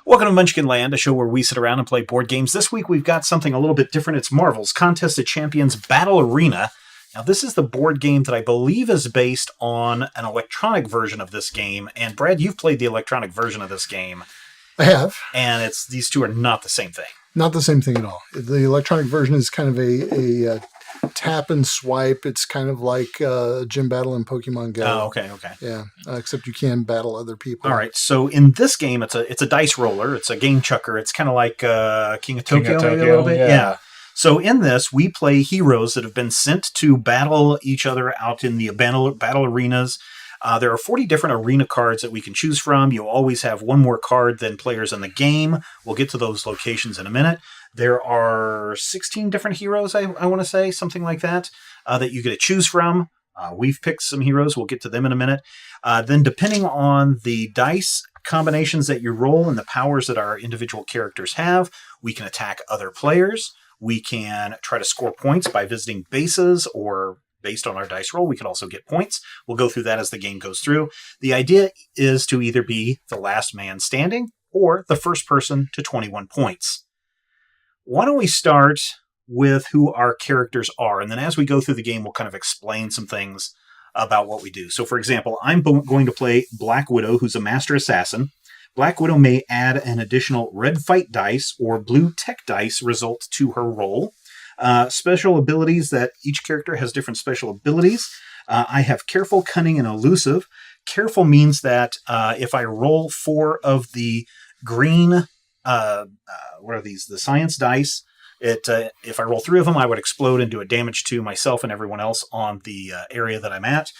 Welcome to Munchkin Land, a show where we sit around and play board games. This week we've got something a little bit different. It's Marvel's Contest of Champions Battle Arena. Now this is the board game that I believe is based on an electronic version of this game. And Brad, you've played the electronic version of this game. I have. And these two are not the same thing. Not the same thing at all. The electronic version is kind of a tap and swipe. It's kind of like gym battle in Pokemon Go. Oh, okay. Yeah, except you can battle other people. All right. So in this game, it's a dice roller. It's a game chucker. It's kind of like King of Tokyo, maybe a little bit. Yeah. So in this, we play heroes that have been sent to battle each other out in the battle arenas. There are 40 different arena cards that we can choose from. You'll always have one more card than players in the game. We'll get to those locations in a minute. There are 16 different heroes, I want to say, something like that, that you get to choose from. We've picked some heroes. We'll get to them in a minute. Then depending on the dice combinations that you roll and the powers that our individual characters have, we can attack other players. We can try to score points by visiting bases, or based on our dice roll, we can also get points. We'll go through that as the game goes through. The idea is to either be the last man standing or the first person to 21 points. Why don't we start with who our characters are, and then as we go through the game, we'll kind of explain some things about what we do. So, for example, I'm going to play Black Widow, who's a master assassin. Black Widow may add an additional red fight dice or blue tech dice result to her roll. Special abilities that each character has different special abilities. I have Careful, Cunning, and Elusive. Careful means that if I roll 4 of the green, what are these? The science dice. If I roll 3 of them, I would explode and do a damage to myself and everyone else on the area that I'm at.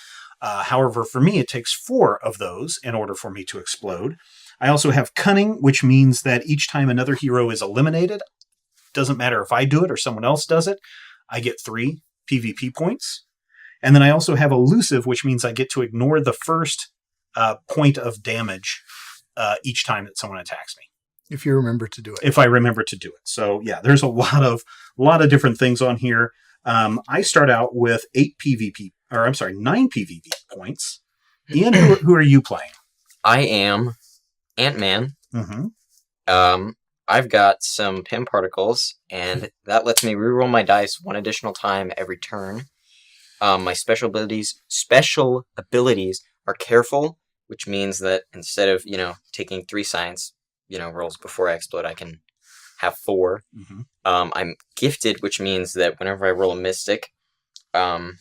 However, for me, it takes 4 of those in order for me to explode. I also have Cunning, which means that each time another hero is eliminated, doesn't matter if I do it or someone else does it, I get 3 PvP points. And then I also have Elusive, which means I get to ignore the first point of damage each time that someone attacks me. If you remember to do it. If I remember to do it. So yeah, there's a lot of different things on here. I start out with 9 PvP points. Ian, who are you playing? I am Ant-Man. Mm-hmm. I've got some Pym particles, and that lets me reroll my dice 1 additional time every turn. My special abilities are Careful, which means that instead of, taking 3 science, rolls before I explode, I can have 4. Mm-hmm. I'm Gifted, which means that whenever I roll a Mystic, I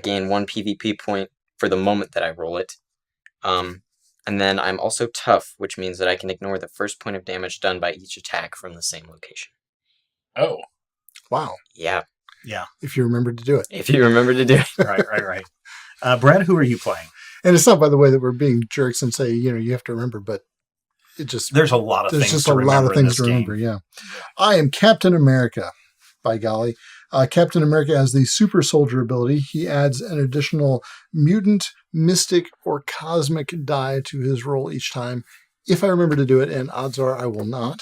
gain 1 PvP point for the moment that I roll it. And then I'm also Tough, which means that I can ignore the first point of damage done by each attack from the same location. Oh. Wow. Yeah. If you remember to do it. If you remember to do it. Right. Brad, who are you playing? And it's not, by the way, that we're being jerks and say, you have to remember, but it just... There's a lot of things to remember. Yeah. I am Captain America, by golly. Captain America has the super soldier ability. He adds an additional mutant, mystic, or cosmic die to his roll each time, if I remember to do it, and odds are I will not.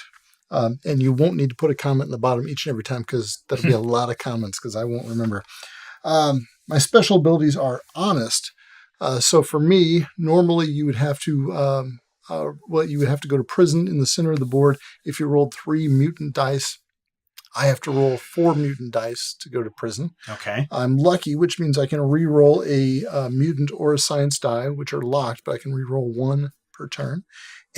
And you won't need to put a comment in the bottom each and every time, because that'll be a lot of comments, because I won't remember. My special abilities are honest. So for me, normally you would have to go to prison in the center of the board. If you rolled 3 mutant dice, I have to roll 4 mutant dice to go to prison. Okay. I'm lucky, which means I can re-roll a mutant or a science die, which are locked, but I can re-roll 1 per turn.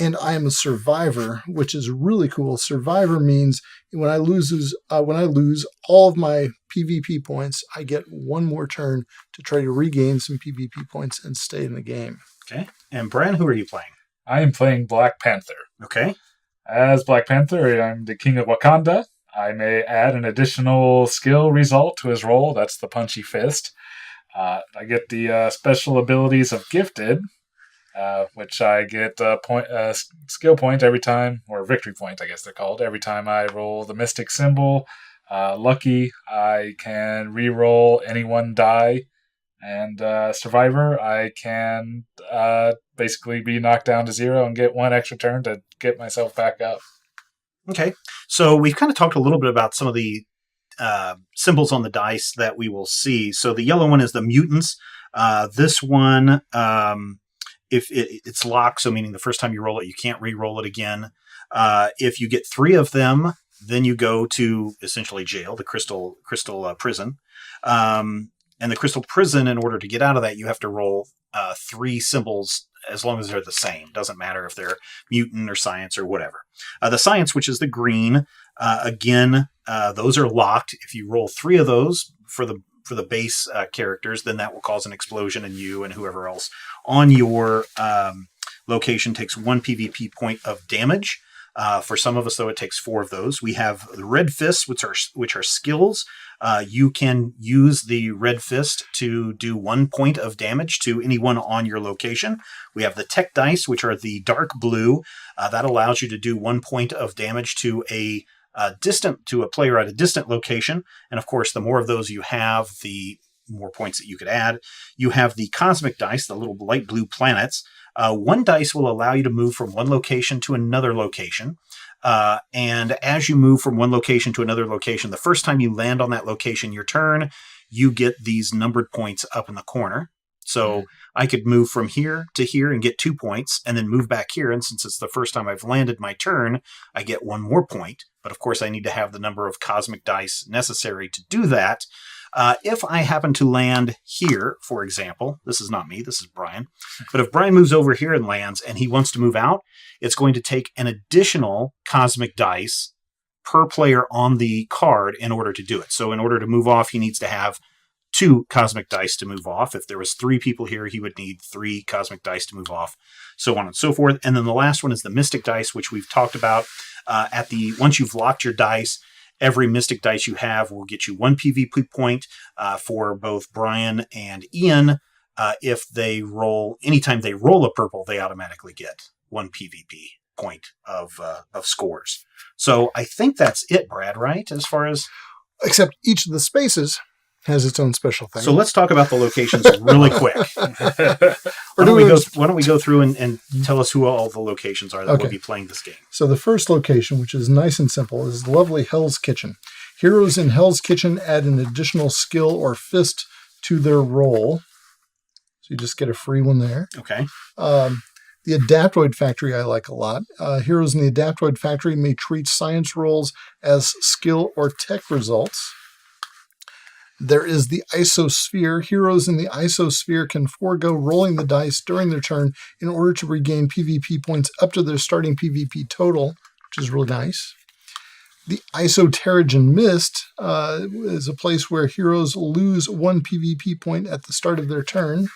And I am a survivor, which is really cool. Survivor means when I lose all of my PvP points, I get 1 more turn to try to regain some PvP points and stay in the game. Okay. And Bran, who are you playing? I am playing Black Panther. Okay. As Black Panther, I'm the King of Wakanda. I may add an additional skill result to his roll. That's the Punchy Fist. I get the special abilities of Gifted, which I get a skill point every time, or victory point, I guess they're called, every time I roll the Mystic Symbol. Lucky, I can re-roll any 1 die. And Survivor, I can basically be knocked down to 0 and get 1 extra turn to get myself back up. Okay, so we've kind of talked a little bit about some of the symbols on the dice that we will see. So the yellow one is the mutants. This one, if it's locked, so meaning the first time you roll it, you can't re-roll it again. If you get 3 of them, then you go to essentially jail, the crystal prison. And the crystal prison, in order to get out of that, you have to roll 3 symbols as long as they're the same. Doesn't matter if they're mutant or science or whatever. The science, which is the green, again, those are locked. If you roll 3 of those for the base characters, then that will cause an explosion, and you and whoever else on your location takes 1 PvP point of damage. For some of us, though, it takes 4 of those. We have the red fists, which are skills. You can use the red fist to do 1 point of damage to anyone on your location. We have the tech dice, which are the dark blue. That allows you to do 1 point of damage to a player at a distant location. And of course, the more of those you have, the more points that you could add. You have the cosmic dice, the little light blue planets. 1 dice will allow you to move from one location to another location. And as you move from one location to another location, the first time you land on that location, your turn, you get these numbered points up in the corner. So I could move from here to here and get 2 points, and then move back here. And since it's the first time I've landed my turn, I get 1 more point. But of course, I need to have the number of cosmic dice necessary to do that. If I happen to land here, for example, this is not me, this is Brian, but if Brian moves over here and lands and he wants to move out, it's going to take an additional cosmic dice per player on the card in order to do it. So in order to move off, he needs to have 2 cosmic dice to move off. If there was 3 people here, he would need 3 cosmic dice to move off, so on and so forth. And then the last one is the mystic dice, which we've talked about. Once you've locked your dice, every mystic dice you have will get you 1 PvP point for both Brian and Ian. If they roll, anytime they roll a purple, they automatically get 1 PvP point of scores. So I think that's it, Brad, right? As far as... Except each of the spaces has its own special thing. So let's talk about the locations really quick. Why don't we go through and tell us who all the locations are that will be playing this game? So the first location, which is nice and simple, is lovely Hell's Kitchen. Heroes in Hell's Kitchen add an additional skill or fist to their roll. So you just get a free one there. Okay. The Adaptoid Factory I like a lot. Heroes in the Adaptoid Factory may treat science rolls as skill or tech results. There is the Isosphere. Heroes in the Isosphere can forego rolling the dice during their turn in order to regain PvP points up to their starting PvP total, which is really nice. The Isoterrigen Mist is a place where heroes lose 1 PvP point at the start of their turn.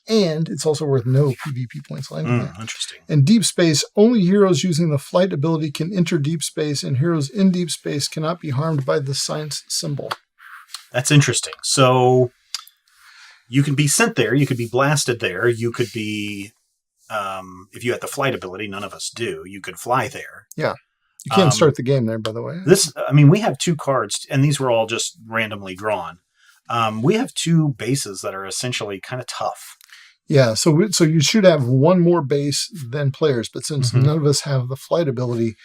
And it's also worth no PvP points landing there. Interesting. In Deep Space, only heroes using the flight ability can enter Deep Space, and heroes in Deep Space cannot be harmed by the science symbol. That's interesting. So you can be sent there. You could be blasted there. You could be, if you had the flight ability, none of us do, you could fly there. Yeah. You can't start the game there, by the way. We have 2 cards, and these were all just randomly drawn. We have 2 bases that are essentially kind of tough. Yeah, so you should have 1 more base than players, but since none of us have the flight ability,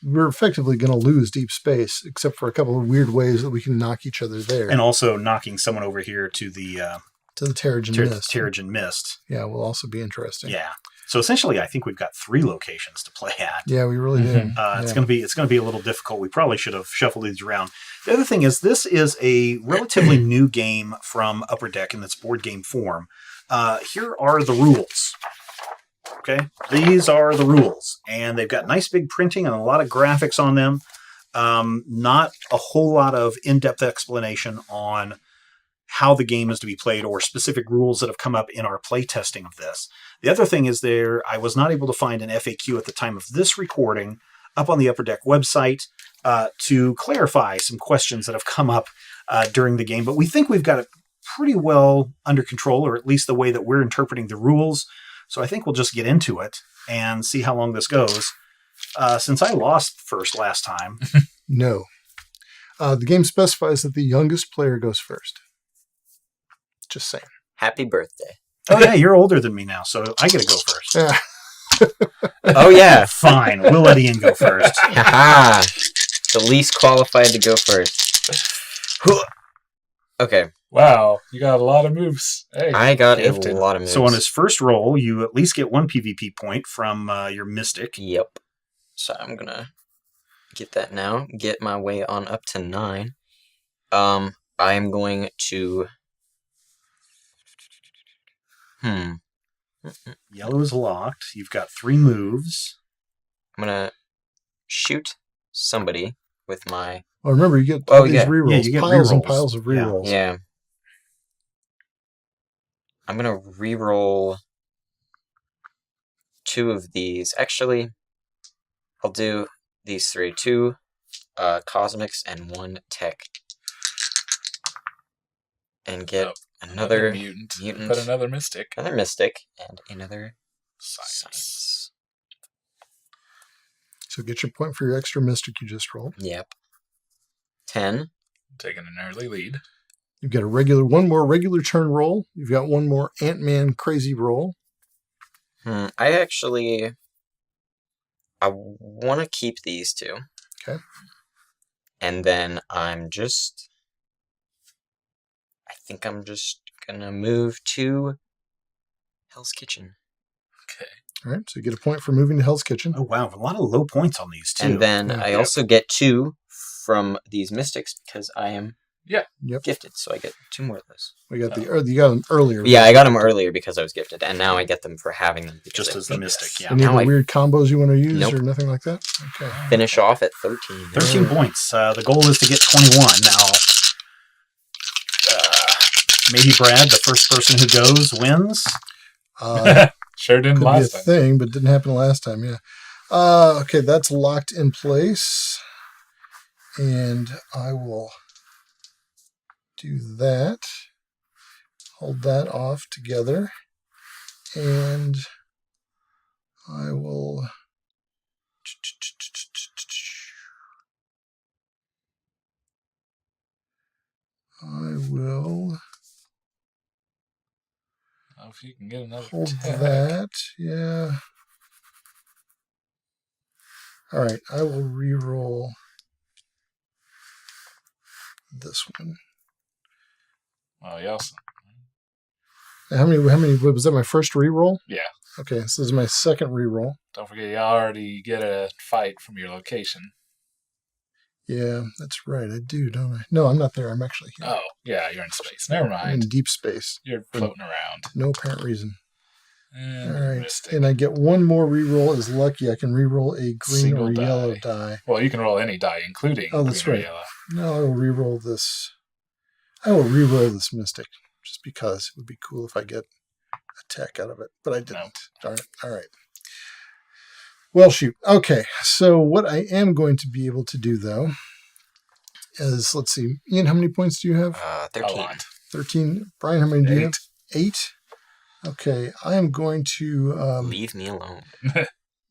we're effectively going to lose Deep Space, except for a couple of weird ways that we can knock each other there. And also knocking someone over here to the Terrigen Mist. Mist. Yeah, will also be interesting. Yeah. So essentially, I think we've got 3 locations to play at. Yeah, we really do. It's going to be a little difficult. We probably should have shuffled these around. The other thing is, this is a relatively new game from Upper Deck in its board game form. Here are the rules. Okay, these are the rules, and they've got nice big printing and a lot of graphics on them. Not a whole lot of in-depth explanation on how the game is to be played or specific rules that have come up in our play testing of this. The other thing is I was not able to find an FAQ at the time of this recording up on the Upper Deck website to clarify some questions that have come up during the game, but we think we've got it pretty well under control, or at least the way that we're interpreting the rules. So I think we'll just get into it and see how long this goes. Since I lost first last time. No. The game specifies that the youngest player goes first. Just saying. Happy birthday. Oh, yeah, you're older than me now, so I get to go first. Yeah. Oh, yeah. Fine. We'll let Ian go first. Haha. The least qualified to go first. Okay. Wow, you got a lot of moves. Hey, I got gifted. a lot of moves. So on his first roll, you at least get 1 PvP point from your Mystic. Yep. So I'm gonna get that now. Get my way on up to 9. I am going to. Yellow is locked. You've got 3 moves. I'm gonna shoot somebody with my. Well, remember, you get all these yeah. rerolls. Yeah, you get piles and rerolls. piles of rerolls. Yeah. I'm gonna reroll 2 of these. Actually, I'll do these 3. 2 cosmics and 1 tech. And get another mutant. But another mystic. Another mystic. And another Science. So get your point for your extra mystic you just rolled. Yep. 10. Taking an early lead. You've got one more regular turn roll. You've got one more Ant-Man crazy roll. I want to keep these 2. Okay. And then I think I'm just gonna move to Hell's Kitchen. Okay. All right, so you get a point for moving to Hell's Kitchen. Oh, wow. A lot of low points on these, too. And then I also get 2 from these mystics because I am gifted, so I get 2 more of those. We got you got them earlier. Yeah, I got them earlier because I was gifted, and now I get them for having them. Just as the mystic, yeah. Any Now other weird combos you want to use Nope. or nothing like that? Okay. Finish off at 13. 13 points. The goal is to get 21. Now, maybe Brad, the first person who goes, wins. Sure didn't Could last be a time. thing, but didn't happen last time, yeah. Okay, that's locked in place. And I will do that. Hold that off together. And I will... Oh, if you can get another hold tech. that, yeah. All right, I will re-roll this one. Oh, yeah. How many, was that my first re-roll? Yeah. Okay, so this is my second re-roll. Don't forget, you already get a fight from your location. Yeah, that's right. I do, don't I? No, I'm not there. I'm actually here. Oh, yeah, you're in space. Never I'm mind. in deep space. You're floating around. No apparent reason. And All right, mystic. and I get one more re-roll. Is lucky. I can re-roll a green Single or die. yellow die. Well, you can roll any die, including Oh, that's green or right. yellow. No, I will re-roll this. I will re-roll this mystic just because it would be cool if I get a tech out of it, but I didn't. No. Darn it. All right. Well, shoot. Okay, so what I am going to be able to do, though, is, let's see. Ian, how many points do you have? 13. A lot. 13. Brian, how many do you 8. have? 8. Okay, I am going to... Leave me alone.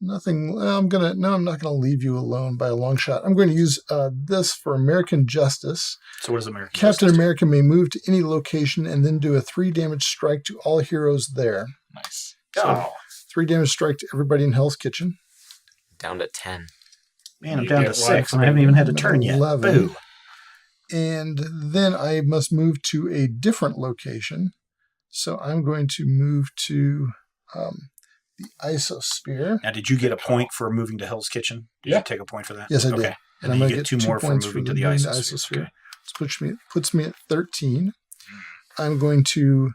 Nothing. I'm not gonna leave you alone by a long shot. I'm going to use this for American Justice. So what is American Captain Justice? America may move to any location and then do a 3 damage strike to all heroes there. Nice. Oh, 3 damage strike to everybody in Hell's Kitchen. Down to 10. man, I'm You down to get 6, one and I haven't even had a turn yet. 11. Boo. And then I must move to a different location. So I'm going to move to the Isosphere. Now, did you get a point for moving to Hell's Kitchen? Did Yeah. you take a point for that? Yes, I did. Okay. And And I'm then going you to get get 2 more for points moving to the moving Isosphere. Okay. Puts me at 13. I'm going to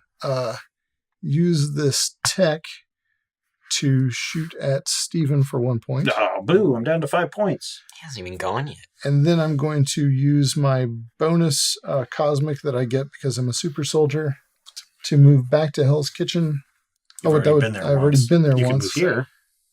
use this tech to shoot at Stephen for 1 point. Oh, boo, I'm down to 5 points. He hasn't even gone yet. And then I'm going to use my bonus cosmic that I get because I'm a super soldier to move back to Hell's Kitchen. You've already been there I've already once. been there You once. can move here,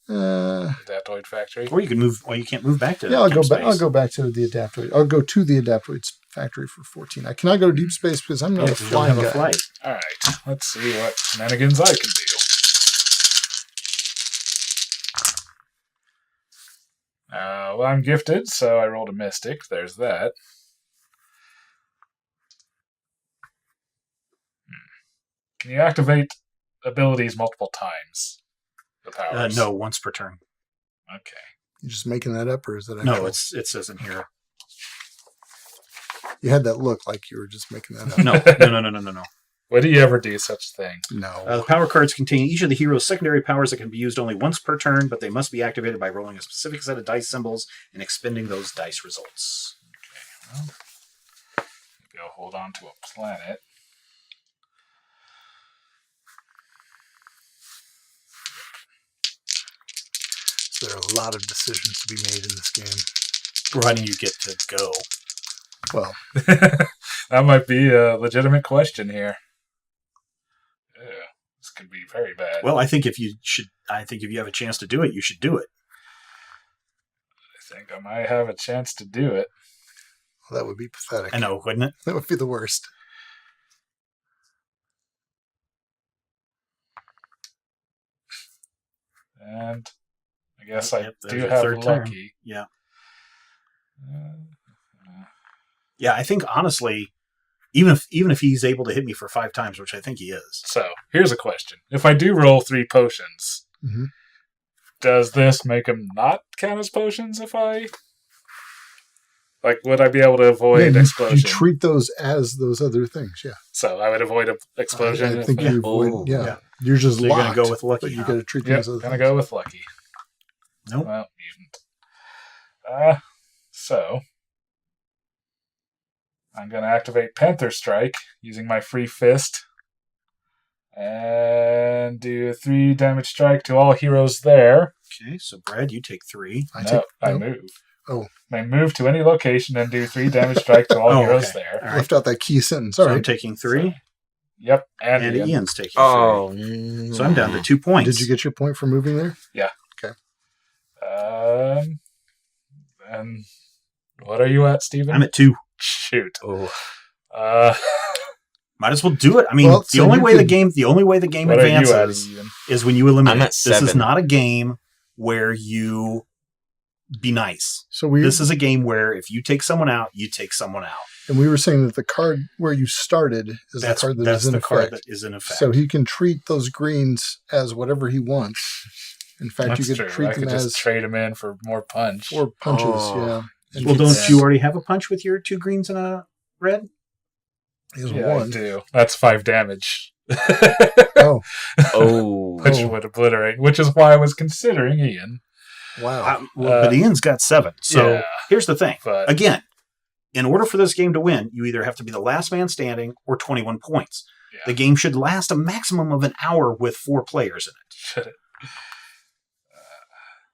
Adaptoid Factory. or you can move. Well, you can't move back to. Yeah, I'll go deep back. I'll space. go back to the Adaptoid. I'll go to the Adaptoid factory for 14. I cannot go to deep space because I'm not Yeah, a 'cause you don't flying have a guy. flight. All right. Let's see what shenanigans I can do. Well, I'm gifted, so I rolled a mystic. There's that. Can you activate abilities multiple times? The powers. No, once per turn. Okay. You just making that up, or is that actual? No, it says in here. You had that look like you were just making that up. No. Would he ever do such a thing? No. The power cards contain each of the hero's secondary powers that can be used only once per turn, but they must be activated by rolling a specific set of dice symbols and expending those dice results. Okay, well, maybe I'll hold on to a planet. So there are a lot of decisions to be made in this game. Providing you get to go. Well, That might be a legitimate question here. Yeah, this could be very bad. Well, I think if you have a chance to do it, you should do it. I think I might have a chance to do it. that would be pathetic. I know, wouldn't it? That would be the worst. And I guess I Yep, there's do your have third turn. lucky. Yeah. Uh, Yeah, I think honestly, even if he's able to hit me for 5 times, which I think he is. So, here's a question. If I do roll 3 potions, Mm-hmm. does this make them not count as potions if I... Like, would I be able to avoid explosion? You treat those as those other things, yeah. So, I would avoid an explosion? I think if- you avoid, Oh, yeah. yeah. You're just So you're locked, gonna go with lucky, but you huh? got to treat them Yep, as other gonna things. go with lucky. Nope. Well, mutant. So, I'm going to activate Panther Strike using my free fist. And do a 3 damage strike to all heroes there. Okay, so Brad, you take 3. I no. move. Oh. I move to any location and do 3 damage strike to all Oh, heroes okay. there. All right. Left out that key sentence. So All I'm right. taking 3, Yep, and and Ian. Ian's taking 3. Oh, no. So I'm down to 2 points. Did you get your point for moving there? And what are you at, Steven? I'm at 2. Shoot. Oh. Might as well do it. I mean, Well, the so only you way could- the game What are you at, advances Ian? is when you eliminate. I'm at This is 7. not a game where you be nice. So we This is a game where if you take someone out, you take someone out. and we were saying that the card where you started is That's the card that that's is in the card effect. that is in effect. So he can treat those greens as whatever he wants. In fact, That's you could true. treat I them could as just trade him in for more punch. 4 punches. Oh. Yeah. And well, he don't Yeah. you already have a punch with your 2 greens and a red? has Yeah, I one. do. That's 5 damage. Oh, Oh. Which Oh. would obliterate. Which is why I was considering Ian. wow. But Ian's got 7. So yeah, here's the thing. but Again, in order for this game to win, you either have to be the last man standing or 21 points. yeah. The game should last a maximum of an hour with 4 players in it. Should it?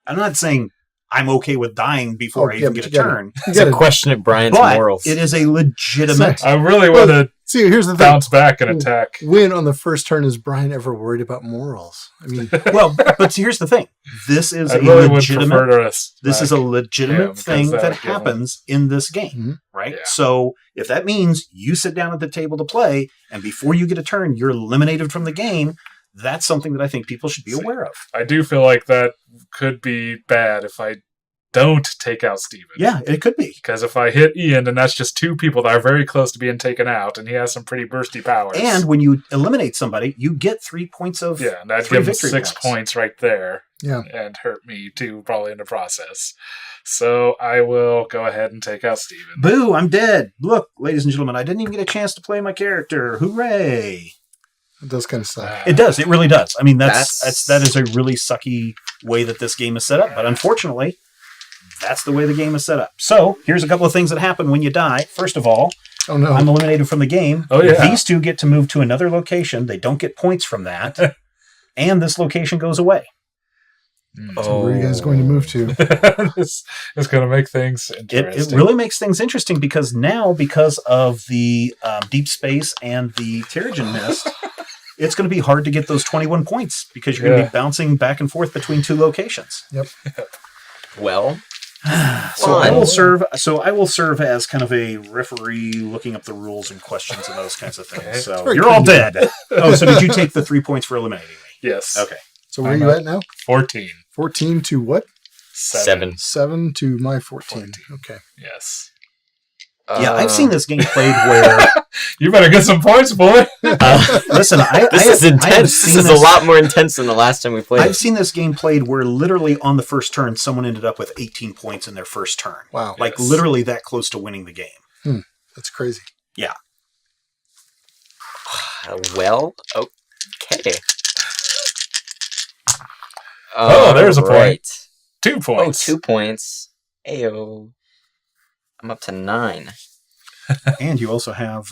I'm not saying I'm okay with dying before Oh, I yeah, even but get a you gotta- turn, You It's a gotta, question of Brian's but morals. it is a legitimate. I really Well, want to see, here's the thing. bounce back and attack. When on the first turn is Brian ever worried about morals? I mean, Well, but here's the thing. This is I a really would prefer legitimate. to us. This is a Yeah, legitimate because thing that that would give 'em- happens in this game, Mhm. right? Yeah. So if that means you sit down at the table to play, and before you get a turn, you're eliminated from the game, that's something that I think people should be See. aware of. I do feel like that could be bad if I don't take out Steven. Yeah, it could be. Because if I hit Ian, then that's just 2 people that are very close to being taken out, and he has some pretty bursty powers. And when you eliminate somebody, you get 3 points of yeah, and that'd 3 give him victory 6 points. points right there. Yeah. And hurt me too, probably in the process. So I will go ahead and take out Steven. Boo, I'm dead. Look, ladies and gentlemen, I didn't even get a chance to play my character. Hooray. it does kind of suck. It does. It really does. I mean, that That's- is a really sucky way that this game is set up. But unfortunately, that's the way the game is set up. So here's a couple of things that happen when you die. First of all, Oh, no. I'm eliminated from the game. Oh, yeah. These 2 get to move to another location. They don't get points from that. And this location goes away. So where are you guys going to move to? This is going to make things It interesting. really makes things interesting because now, because of the deep space and the Terrigen Mist, it's going to be hard to get those 21 points because you're going to Yeah. be bouncing back and forth between 2 locations. Well, So I Fun. will serve. So I will serve as kind of a referee, looking up the rules and questions and those kinds of things. Okay. So very you're all kind of dead. Oh, so did you take the 3 points for eliminating me? Yes. Okay. So where are I'm you at- at now? 14. 14 to what? 7. 7 to my 14. 14. Okay. Yes. Yeah, I've seen this game played where. You better get some points, boy. Listen, This is intense. This is a lot more intense than the last time we played. I've seen this game played where literally on the first turn, someone ended up with 18 points in their first turn. Wow. Like Yes. literally that close to winning the game. That's crazy. Well, okay. There's a point. Right. 2 points. 2 points. Ayo. I'm up to 9. And you also have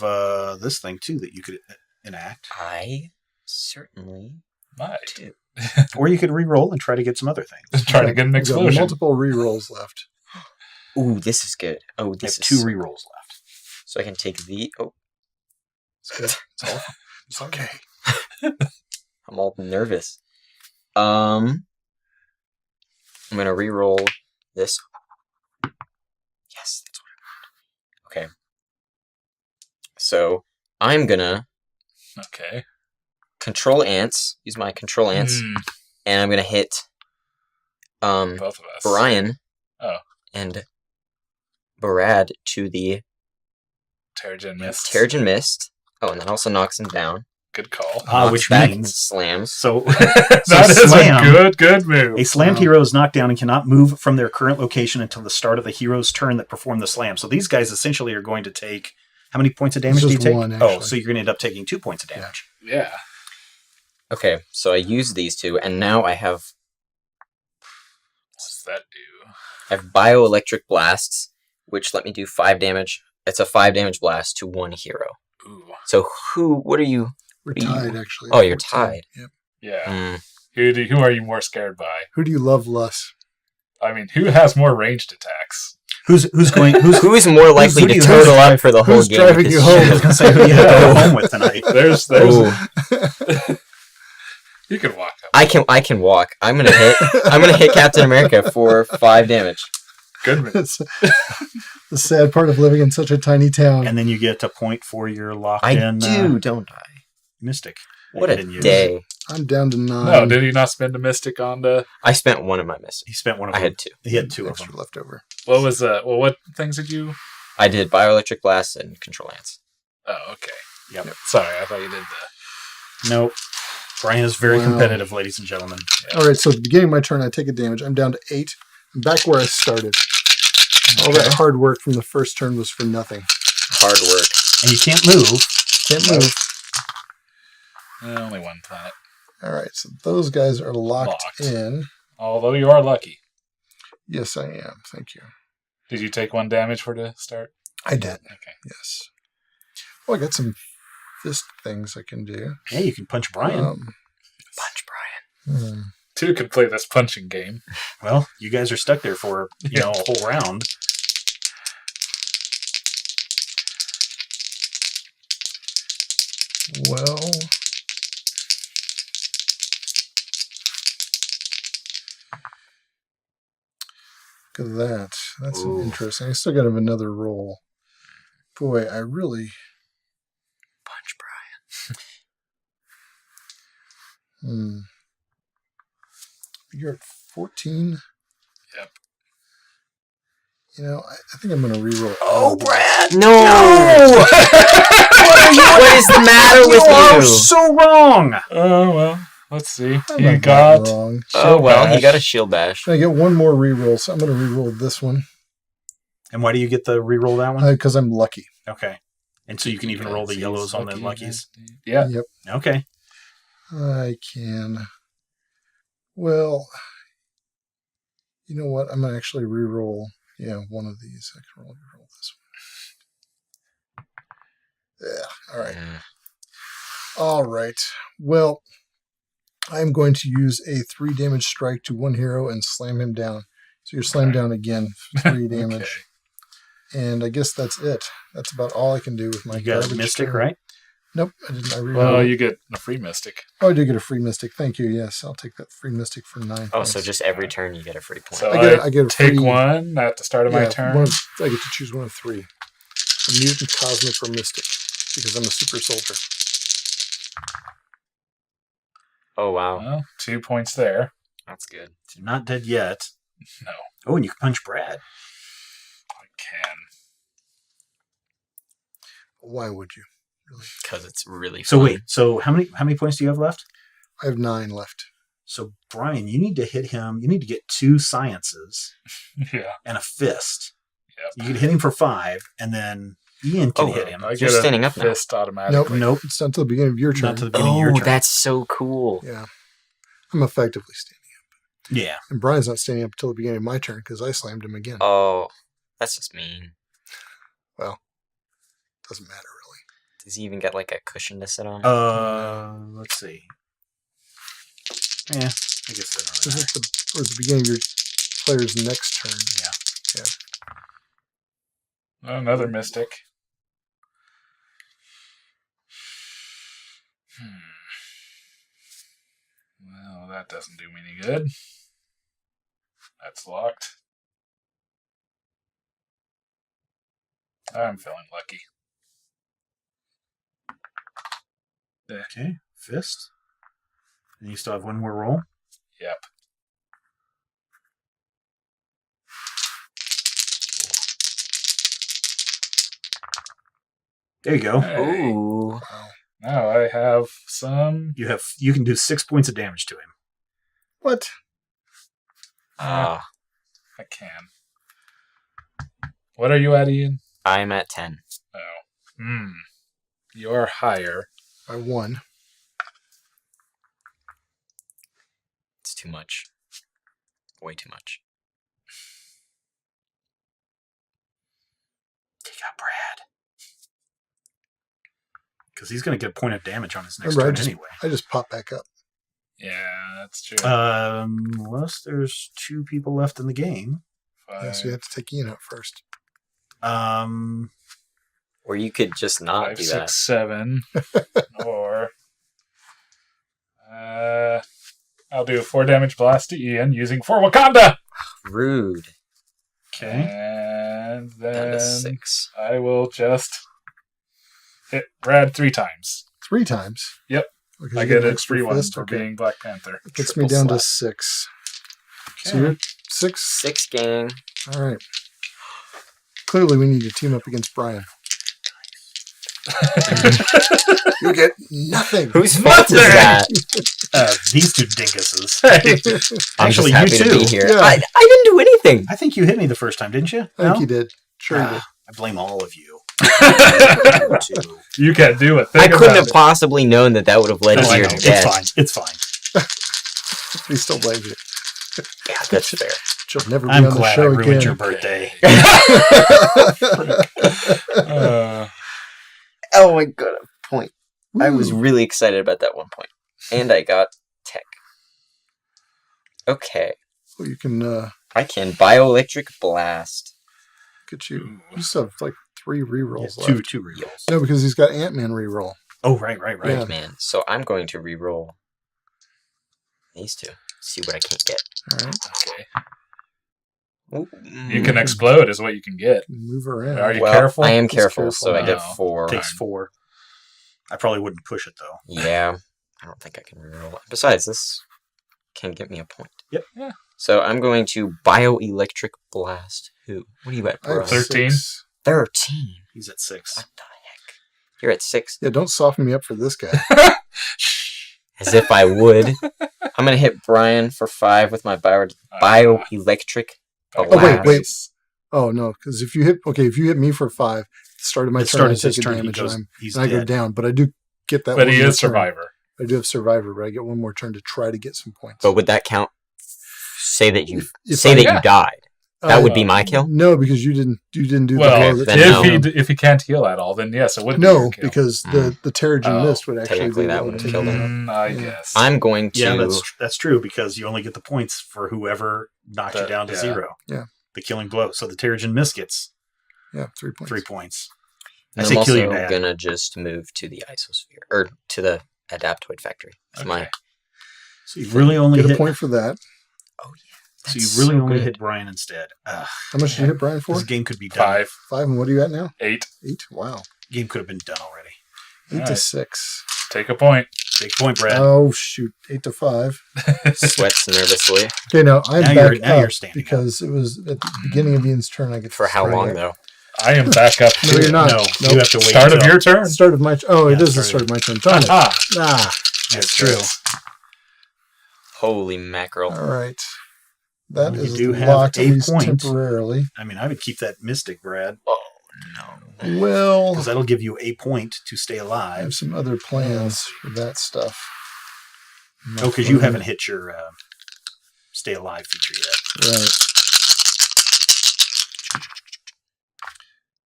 this thing, too, that you could enact. I certainly Might. do. Or you could re-roll and try to get some other things. Try to get an We've got explosion. multiple re-rolls left. Ooh, this is good. Oh, You this have is 2 re-rolls left. So I can take the... Oh, It's good. It's okay. I'm all nervous. I'm gonna re-roll this. Yes, that's what I want. Okay. So I'm gonna Okay. control ants. Use my control ants, and I'm gonna hit Both of us. Brian Oh. and Barad to the Terrigen Mist. Terrigen Mist. Oh, and that also knocks him down. Good call. Knocks Which back means... and slams. So, That is slam. a good move. A slammed Wow. hero is knocked down and cannot move from their current location until the start of the hero's turn that performed the slam. So these guys essentially are going to take... How many points of damage do you just take? one, Oh, actually. so you're going to end up taking 2 points of damage. Yeah. Okay, so I use these two, and now I have What's that do? bioelectric blasts, which let me do 5 damage. It's a 5 damage blast to one hero. Ooh. So what are you? We're You- tied, actually. Oh, you're 14. tied. Yep. Yeah. Mm, Who are you more scared by? Who do you love less? I mean, who has more ranged attacks? Who's going... Who's who's more likely who do to you- total up for the whole who's game? driving with you this home? I shit? was going to say who you have to go home with tonight. There's Ooh, you can walk up. I can walk. I'm gonna hit Captain America for 5 damage. Good move. It's the sad part of living in such a tiny town. And then you get a point for your locked I in do, don't I? mystic. that What you a didn't use. day! I'm down to 9. No, did he not spend a mystic on the... I spent one of my misses. He spent one of I them. had 2. He had 2 of extra them. left over. What was well, what things did you... I did bioelectric blast and control ants. Oh, okay. Yep. Sorry, I thought you did the... Nope. Brian is very Wow. competitive, ladies and gentlemen. All right, so at the beginning of my turn, I take a damage. I'm down to 8. I'm back where I started. All that hard work from the first turn was for nothing. Hard work. And you can't move. Can't move. Only one planet. All right, so those guys are locked in. Although you are lucky. Yes, I am. Thank you. Did you take 1 damage for the start? I did. Okay. Yes. Oh, I got some fist things I can do. Yeah, you can punch Brian. Punch Brian. 2 could play this punching game. Well, you guys are stuck there for, a whole round. Well, look at that. That's Ooh. interesting. I still got him another roll. Boy, I really... Punch Brian. You're at 14? Yep. You know, I think I'm going to reroll. Oh, Brad! No! What is the matter with You are you? so wrong! Oh, well. Let's see. I'm You not got... that wrong. Oh, well, he bash. got a shield bash. I get one more reroll, so I'm going to reroll this one And why do you get the reroll that one? because I'm lucky. Okay. And so you can even roll the He's yellows on the lucky. luckies? Yeah. Yep, Okay. I can. Well, you know what? I'm going to actually reroll. Yeah, one of these. I can reroll this one. Yeah. All right. All right. Well, I'm going to use a 3 damage strike to one hero and slam him down. So you're slammed down again, 3 damage. And I guess that's it. That's about all I can do with my You got a garbage mystic, turn. right? Nope, I didn't. I rerolled. Well, you get a free mystic. Oh, I do get a free mystic. Thank you. Yes, I'll take that free mystic for 9 Oh, points. so just every turn you get a free point. So I get a take free- 1 at the start of my turn. I get to choose one of 3. A mutant, cosmic, or mystic. Because I'm a super soldier. Oh, wow. Well, 2 points there. That's good. You're not dead yet. No, Oh, and you can punch Brad. I can. Why would you? Because it's really So fun. wait, so how many points do you have left? I have 9 left. So Brian, you need to hit him. You need to get 2 sciences Yeah. and a fist. Yep. You could hit him for 5, and then Ian can hit him. I You're get a standing up now. fist automatically. Nope. It's not until the beginning of your turn. Not to the beginning of your Oh, turn. that's so cool. Yeah. I'm effectively standing up. Yeah. And Brian's not standing up until the beginning of my turn because I slammed him again. Oh, that's just mean. Doesn't matter, really. Does he even get like a cushion to sit on? Let's see. Yeah, I guess that Is it or the beginning of your player's next turn? Yeah. Another mystic. Well, that doesn't do me any good. That's locked. I'm feeling lucky. Okay, fist. And you still have one more roll? Yep. There you go. Hey. Ooh. Now I have some. You can do 6 points of damage to him. What? Ah, I can. What are you at, Ian? I'm at 10. Oh. You're higher. By 1. It's too much. Way too much. Take out Brad. Because he's going to get a point of damage on his next Remember, turn anyway. I just pop back up. Yeah, that's true. Unless there's 2 people left in the game. Yeah, so you have to take Ian out first. Or you could just not 5, do 6, 7. Or I'll do a 4 damage blast to Ian using for Wakanda. that. Rude. Okay. And Down to then 6. I will just hit Brad 3 times. 3 times? Yep. Because I you get an a extra free one fist? for Okay. being Black Panther. It gets me Triple down slap. to 6. So Okay. you're at 6? 6 gang. All right. Clearly, we need to team up against Brian. You get nothing. Whose fault is that? These 2 dinguses. I'm Actually, just happy you to too. be here. Yeah. I didn't do anything. I think you hit me the first time, didn't you? I think you did. Sure you did. I blame all of you. You can't do it. I couldn't have possibly known that would have led Oh, to I your know. death. It's fine. He still blames you. Yeah, that's fair. She'll never be I'm on the glad I show ruined again. your birthday. Oh my god, a point. I was really excited about that one point. And I got tech. Okay. Well, you can I can bioelectric blast. get you. You still have like 3 rerolls Yeah, left. two rerolls. No, because he's got Ant-Man reroll. Oh, right. Yeah. Man, so I'm going to reroll these 2. See what I can get. All right. Okay. Ooh, You can explode is what you can get. Move around. Are you well, careful? I am He's careful, so I careful. get Wow. 4. Takes 4. I probably wouldn't push it though. Yeah, I don't think I can reroll. Besides, this can get me a point. Yep. Yeah. So I'm going to bioelectric blast. Who? What are you at, I have bro? 13. 6. 13. He's at 6. What the heck? You're at 6. Yeah, don't soften me up for this guy. As if I would. I'm gonna hit Brian for 5 with my bioelectric blast. Oh, wait. Oh, no, because if you hit me for 5, start of my It turn, I started his take a turn. damage, He's and I go dead. down. But I do get that But one he more is turn. Survivor. I do have Survivor, but I get one more turn to try to get some points. But would that count? Say that you If say I- that Yeah. you died. That would be my kill. No, because you didn't do the Well, blow that then took no. him. if he can't heal at all, then yes, it would be No, your kill. because the Terrigen Oh, Mist would actually technically be that what would've would killed take him. I Yeah. guess. I'm going to. Yeah, that's true because you only get the points for whoever knocked you That- down to yeah. 0. Yeah. The killing blow. So the Terrigen Mist gets Yeah, 3 points. 3 points. I And say I'm kill you also bad. gonna just move to the isosphere or to the adaptoid factory. It's Okay. my. So you really only Get a hit. point for that. Oh yeah. So you That's really so only good. hit Brian instead. How much did you hit Brian for? This game could be done. 5, 5, and what are you at now? 8. 8? Wow. Game could have been done already. 8 to Alright. 6. Take a point. Big point, Brad. Oh, shoot. 8 to 5. Sweats nervously. Okay, now I'm Now back you're up standing up. because it was at the beginning of Ian's turn. I get For to how start long up. though? I am back up No, to you're not. No, Nope. you have to wait. start of until- your turn. Start of my Oh, Yeah, it is the start start of my turn. Darn it. Ah, That's true. Holy mackerel! All right. That You is do have locked at a least point. temporarily. I mean, I would keep that Mystic, Brad. Oh no! Well, Because that'll give you a point to stay I alive. have some other plans for that stuff. Oh, because you haven't hit your stay alive feature yet. Right.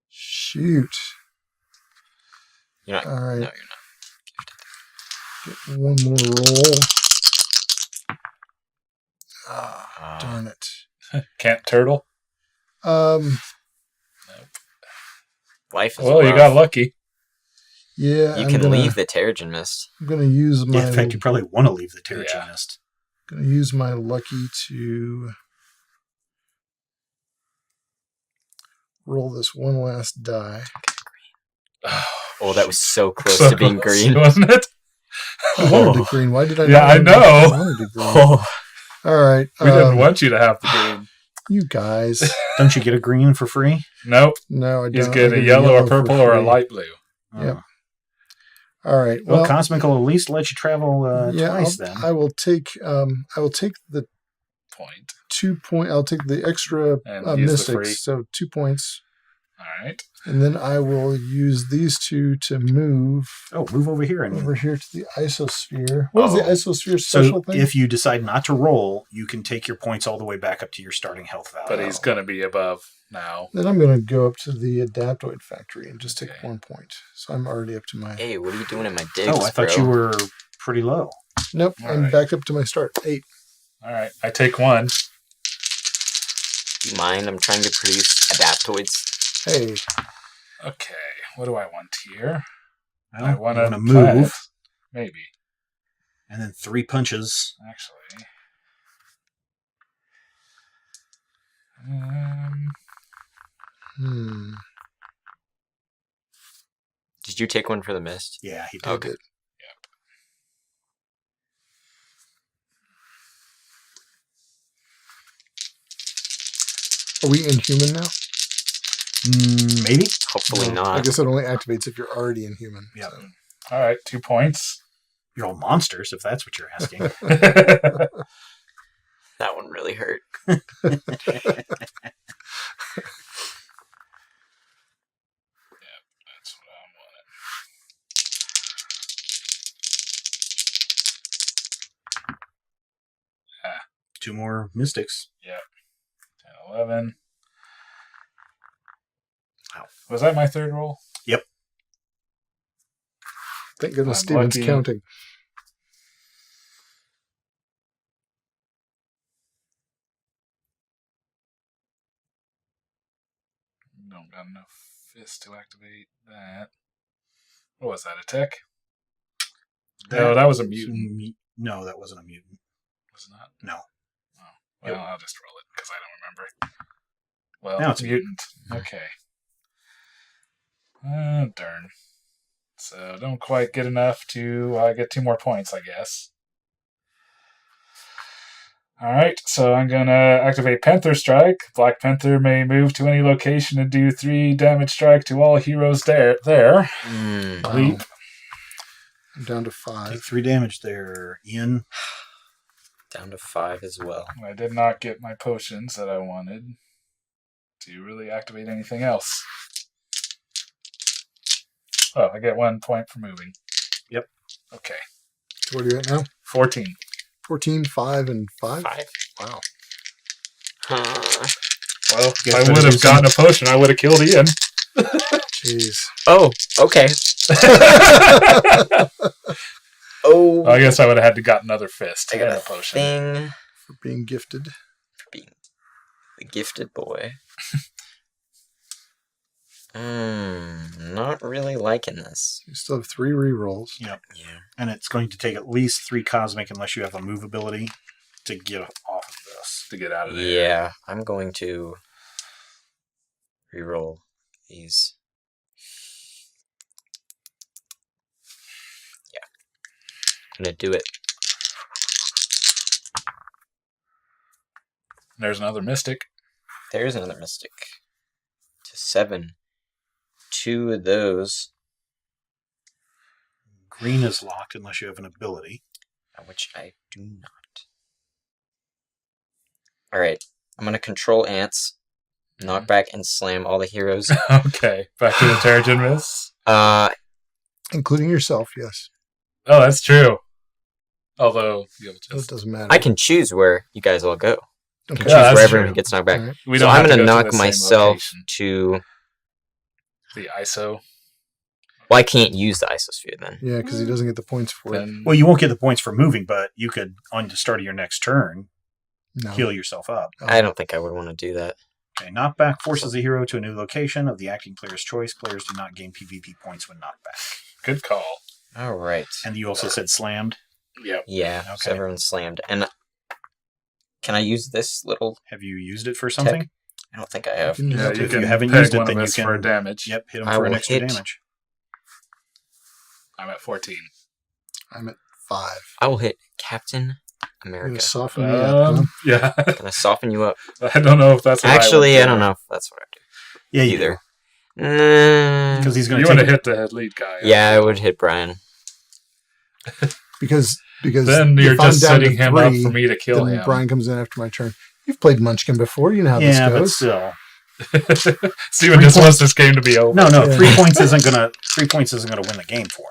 Shoot. You're not. All right. No, you're not. Get one more roll. Ah, darn it. Can't turtle. Life is Well, you rough. got lucky. Yeah, You can leave the Terrigen Mist. I'm gonna use my. Yeah, in fact, you probably want to leave the Terrigen Yeah. Mist. Gonna use my lucky to roll this one last die. Oh, that was so close So to being close, green. wasn't it? I wanted the green. Why did I? Yeah, not I want know. I wanted the green. Oh, All right. We didn't want you to have the green. you guys. Don't you get a green for free? Nope. No, I don't. He's I getting a get yellow or for purple or a free. light blue. Yep. Oh. All right. Well, Well, Cosmic will at least let you travel yeah, twice then. I will take. I will take the Point. 2 point. I'll take the extra And use the free. mystics. So 2 points, All right. and then I will use these two to move Oh, move over here. And over here to the isosphere. What is the isosphere so special thing? if you decide not to roll, you can take your points all the way back up to your starting health value. But he's going to be above now. Then I'm going to go up to the Adaptoid Factory and just take Okay. 1 point. So I'm already up to my. hey, what are you doing in my digs, Oh, I thought bro? you were pretty low. Nope, All I'm right. back up to my start. 8. All right. I take one. Do you mind? I'm trying to produce adaptoids. Hey, Okay. What do I want here? Well, I you want wanna to move, Maybe. and then 3 punches. Actually. hmm. Did you take one for the mist? Yeah, he did. I Okay. did. Are we inhuman now? Maybe. Hopefully No, not. I guess it only activates if you're already inhuman. Yep. So. All right. 2 points. You're all monsters, if that's what you're asking. That one really hurt. That's what I wanted. 2 more mystics. 10, 11. Wow. Was that my third roll? Thank goodness I'm Steven's lucky. counting. Don't got enough fist to activate that. What was that? A tech? No, that was a mutant. No, that wasn't a mutant. Was it not? No. Oh, well, Yep. I'll just roll it because I don't remember. Well, Now it's a mutant. Okay. Darn. So don't quite get enough to get 2 more points, I guess. All right, so I'm going to activate Panther Strike. Black Panther may move to any location and do 3 damage strike to all heroes there. Mm. Wow. Leap. I'm down to 5. Take 3 damage there, Ian. Down to 5 as well. I did not get my potions that I wanted to really activate anything else. Oh, I get 1 point for moving. Yep. Okay. So what are you at now? 14. 14, 5, and 5? 5? Wow. Well, Guess if I what would it have is gotten a potion, I would have killed Ian. Jeez. Oh, okay. Oh, I guess I would have had to got another fist I and got a a potion. thing For being gifted. for being the gifted boy. Not really liking this. You still have 3 rerolls. Yep. Yeah. And it's going to take at least 3 cosmic unless you have a move ability to get off of this. To get out of there. Yeah, I'm going to reroll these. Yeah. I'm gonna do it. There's another mystic. There's another mystic. To 7. 2 of those, Green is locked unless you have an ability. which I do not. Alright, I'm gonna control ants. knock back and slam all the heroes. Okay, back to the Terrigen Miss. Including yourself, yes. Oh, that's true. Although, you'll It just... doesn't matter. I can choose where you guys all go. I Okay. can Yeah, choose that's wherever true. he gets knocked back. All right. We So don't I'm have to going to go knock the same myself location. to... The ISO. Well, I can't use the isosphere then. Yeah, because he doesn't get the points for it. Then, Well, you won't get the points for moving, but you could, on the start of your next turn, No. heal yourself up. I don't think I would want to do that. Okay, knockback forces a hero to a new location of the acting player's choice. Players do not gain PvP points when knocked back. good call. All right. And you also said slammed. Yep. Yeah, so Okay. everyone's slammed. And can I use this little... Have you used it for something? I don't think I have. You can Yeah, use you it. If can you haven't peg used it, one then of you us can... for damage. Yep, hit them I for an will extra hit- damage. I'm at 14. I'm at 5. I will hit Captain You're America. going to soften me up, huh? Yeah. Can I soften you up? I don't know if that's what Actually, I I don't know if that's what I Yeah, do you either. Because he's going You to want take to hit the head lead guy. Yeah, I would hit Brian. Because Then you're if I'm just down to setting him up 3, for me to kill then him. Brian comes in after my turn. You've played Munchkin before. You know how Yeah, this but goes. still. Steven just wants this game to be over. No, Yeah. 3 points isn't gonna win the game for him.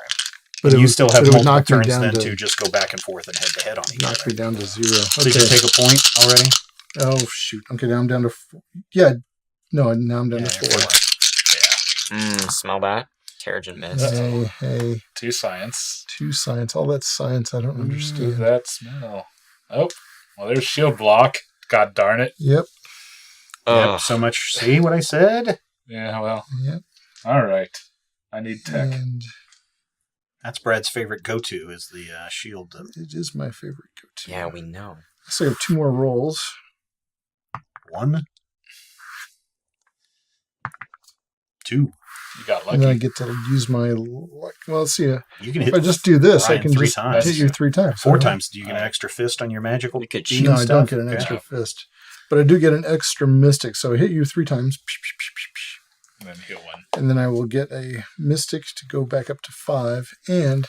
But you would- still have but it would multiple knock me turns down then to- to just go back and forth and head to head on each Knock other. me down to 0. Did you take a point already? Oh, shoot. Okay, now I'm down to 4. Yeah. No, now I'm down to Yeah, 4. Smell that? Terrigen Mist. Hey. 2 science. 2 science. All that science I don't Ooh, understand. that smell. Oh, well, there's shield block. God darn it. Yep. Yep, so much. See what I said? Yeah, well, Yep. all right. I need tech. And That's Brad's favorite go-to is the shield. it is my favorite go-to. Yeah, we know. So I have 2 more rolls. 1, 2. You got And then I lucky. get to use my luck. Well, let's see. You can If hit I just do this, Brian I can 3 just times. hit you 3 times. 4 So- times. Do you get an extra fist on your magical? You could beam No, and I don't stuff? get an Okay. extra fist. But I do get an extra mystic. So I hit you 3 times. And then heal one. And then I will get a mystic to go back up to 5. And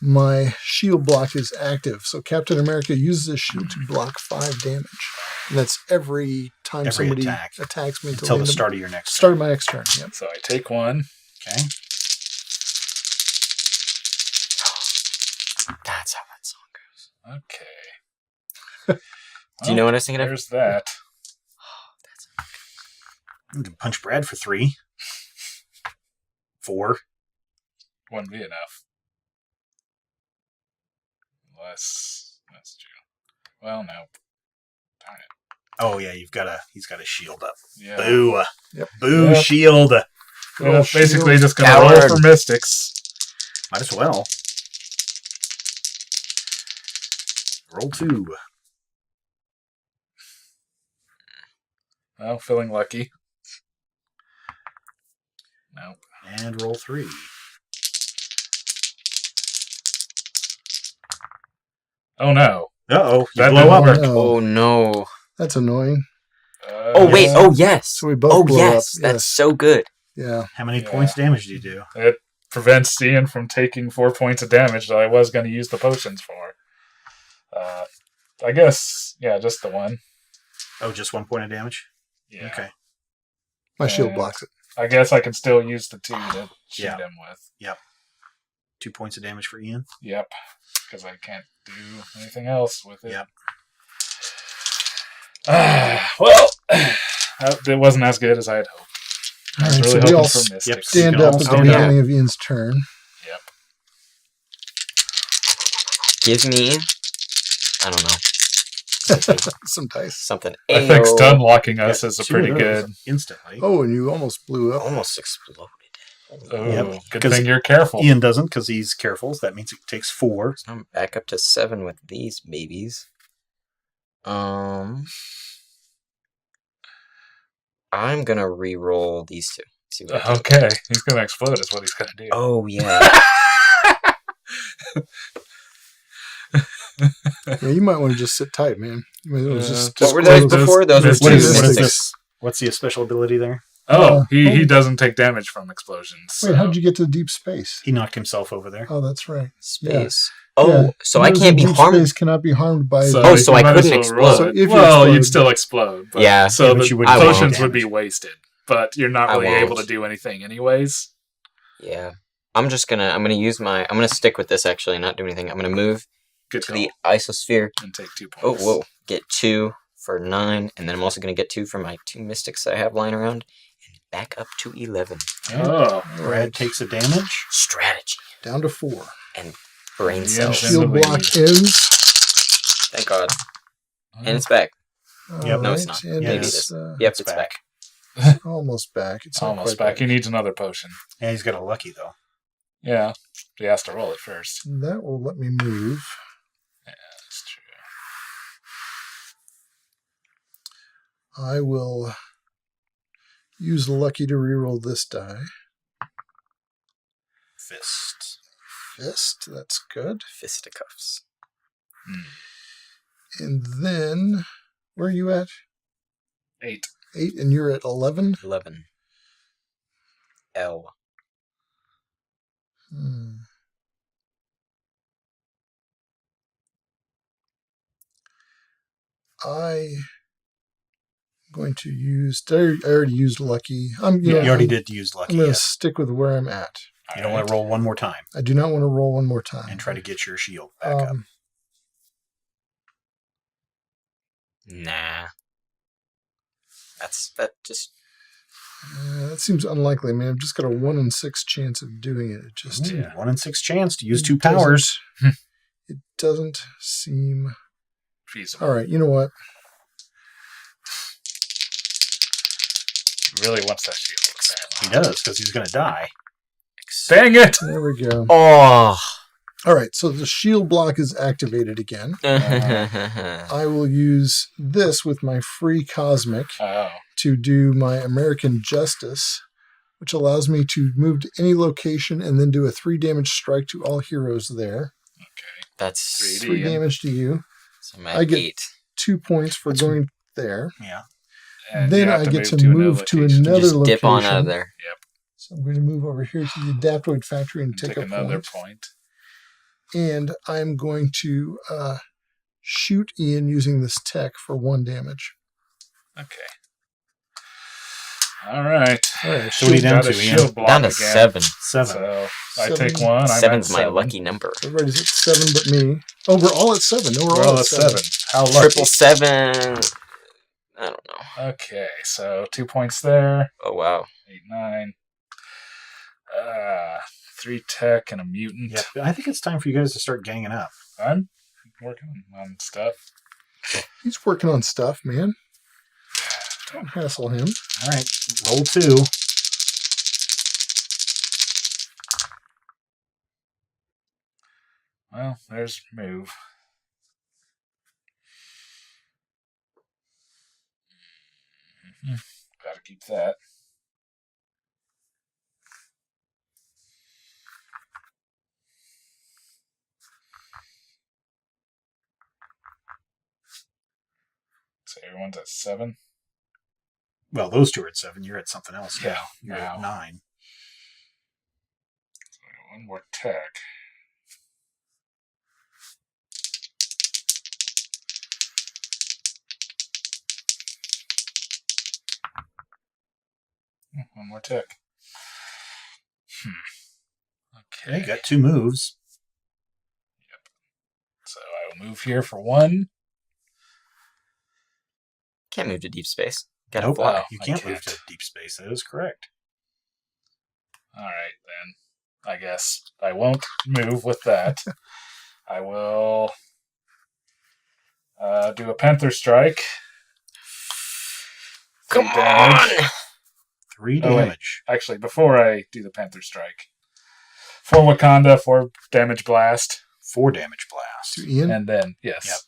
my shield block is active. So Captain America uses his shield to block 5 damage. And that's every time Every somebody attack. attacks me Until the start of your next start of my next turn. Yep. So I take 1. Okay. That's how that song goes. Okay. Do you know what I was thinking of? There's that. You can punch Brad for 3. 4. Wouldn't be enough. That's true. Well, no. Darn it. Oh yeah, he's got a shield up. Yeah. Boo. Yep. Boo Yep. shield. Well, Shield. basically just gonna Coward. roll for mystics. Might as well. Roll 2. Well, feeling lucky. Nope. And roll 3. Oh no. Uh-oh. You That blow didn't up. work. Oh, no. That's annoying. Oh, wait. Yeah. Oh, yes. So we both Oh, blow yes. up. That's Yes. so good. Yeah. How many Yeah. points damage do you do? It prevents Ian from taking 4 points of damage that I was going to use the potions for. I guess, yeah, just the 1. Oh, just 1 point of damage? Yeah. Okay. My shield And- blocks it. I guess I can still use the 2 to shoot Yeah. him with. 2 points of damage for Ian. Yep. Because I can't do anything else with it. Yep. Well, it wasn't as good as I had hoped. All I was right, really so we hoping all for Yep. mystics. stand You can up almost at the do that. beginning of Ian's turn. Yep. Give me, I don't know, Some dice. something. I think Ayo. stun locking us Yeah, is a 2 pretty of those good. Instantly. Oh, and you almost blew up. Almost exploded. Oh, Yep. good 'Cause thing you're careful. Ian doesn't because he's careful. So that means it takes 4. So I'm back up to 7 with these babies. I'm gonna re-roll these 2. See what I get. Okay, he's gonna explode. Is what he's gonna do. Oh yeah. Yeah, you might want to just sit tight, man. You might want to just What were close those those- before? Those were Mystics. What is Mystics. this? What's the special ability there? Oh, he doesn't take damage from explosions. Wait, so- how'd you get to deep space? He knocked himself over there. Oh, that's right. Space. Oh, so I heroes can't in be deep harmed. space cannot be harmed by. Oh, so I you might as couldn't well roll explode. it. So if you well, explode, you'd still explode. But, Yeah. So Yeah, but the you wouldn't take potions damage. would be wasted. But you're not I really able to won't. do anything anyways. Yeah. I'm gonna stick with this actually and not do anything. I'm gonna move Good to call. the isosphere. And take 2 Oh, points. whoa. Get 2 for 9. And then I'm also gonna get 2 for my 2 mystics that I have lying around. And back up to 11. Oh. Brad takes a damage. Strategy. down to 4. And brain The cells. engine. Shield the block lead. ends. Thank God. And it's back. Yep. No, it's not. And Yeah, it it's, is. Yep, it's back. back. almost back. It's not Almost quite back. He needs another potion. Yeah, he's got a lucky though. Yeah. He has to roll it first. That will let me move. That's true. I will use lucky to reroll this die. Fist. Fist. That's good. Fisticuffs. And then, where are you at? 8. 8, and you're at 11. 11. L. I'm going to use. I already used lucky. You already did use lucky. I'm going to Yes. stick with where I'm at. You don't want to roll one more time I do not want to roll one more time. and try to get your shield back up. Nah. That just. That seems unlikely. I mean, I've just got a 1 in 6 chance of doing it. It just Ooh, 1 in 6 chance to use It 2 powers. it doesn't seem. Feasible. All right, you know what? He really wants that shield. He does, because he's going to die. Dang it! There we go. Oh. All right, so the shield block is activated again. I will use this with my free cosmic Oh. to do my American Justice, which allows me to move to any location and then do a 3 damage strike to all heroes there. Okay. That's 3D. 3 damage to you. So I'm at I get 8. 2 points for going there. Yeah. And Then you have I get to another move to location. another Just location. dip on out of there. So I'm going to move over here to the Adaptoid Factory and take a another point. And I'm going to shoot Ian using this tech for 1 damage. Okay. All right. All right, So what are you down Got to, a Ian? shield block Down to again. 7. 7. So I 7. take 1. I'm at 7's my 7. lucky number. Everybody's at 7 but me. Oh, we're all at 7. No, We're all at 7. How lucky. Triple 7. I don't know. Okay, so 2 points there. Oh, wow. 8, 9. 3 tech and a mutant. Yeah, I think it's time for you guys to start ganging up. I'm working on stuff. He's working on stuff, man. Don't hassle him. All right, roll 2. Well, there's move. Gotta keep that. So everyone's at 7. Well, those 2 are at 7. You're at something else. Yeah, Now. You're now. at 9. One more tech. One more tech. Okay, you Okay. got 2 moves. So I will move here for 1. Can't move to deep space. Gotta Nope, fly. you I can't move can't. to deep space. That is correct. All right, then. I guess I won't move with that. I will do a Panther Strike. Come 3 damage. on! 3 Oh, wait. damage. Actually, before I do the Panther Strike, 4 Wakanda, 4 damage blast, 4 damage blast. To Ian? and then yes, Yep.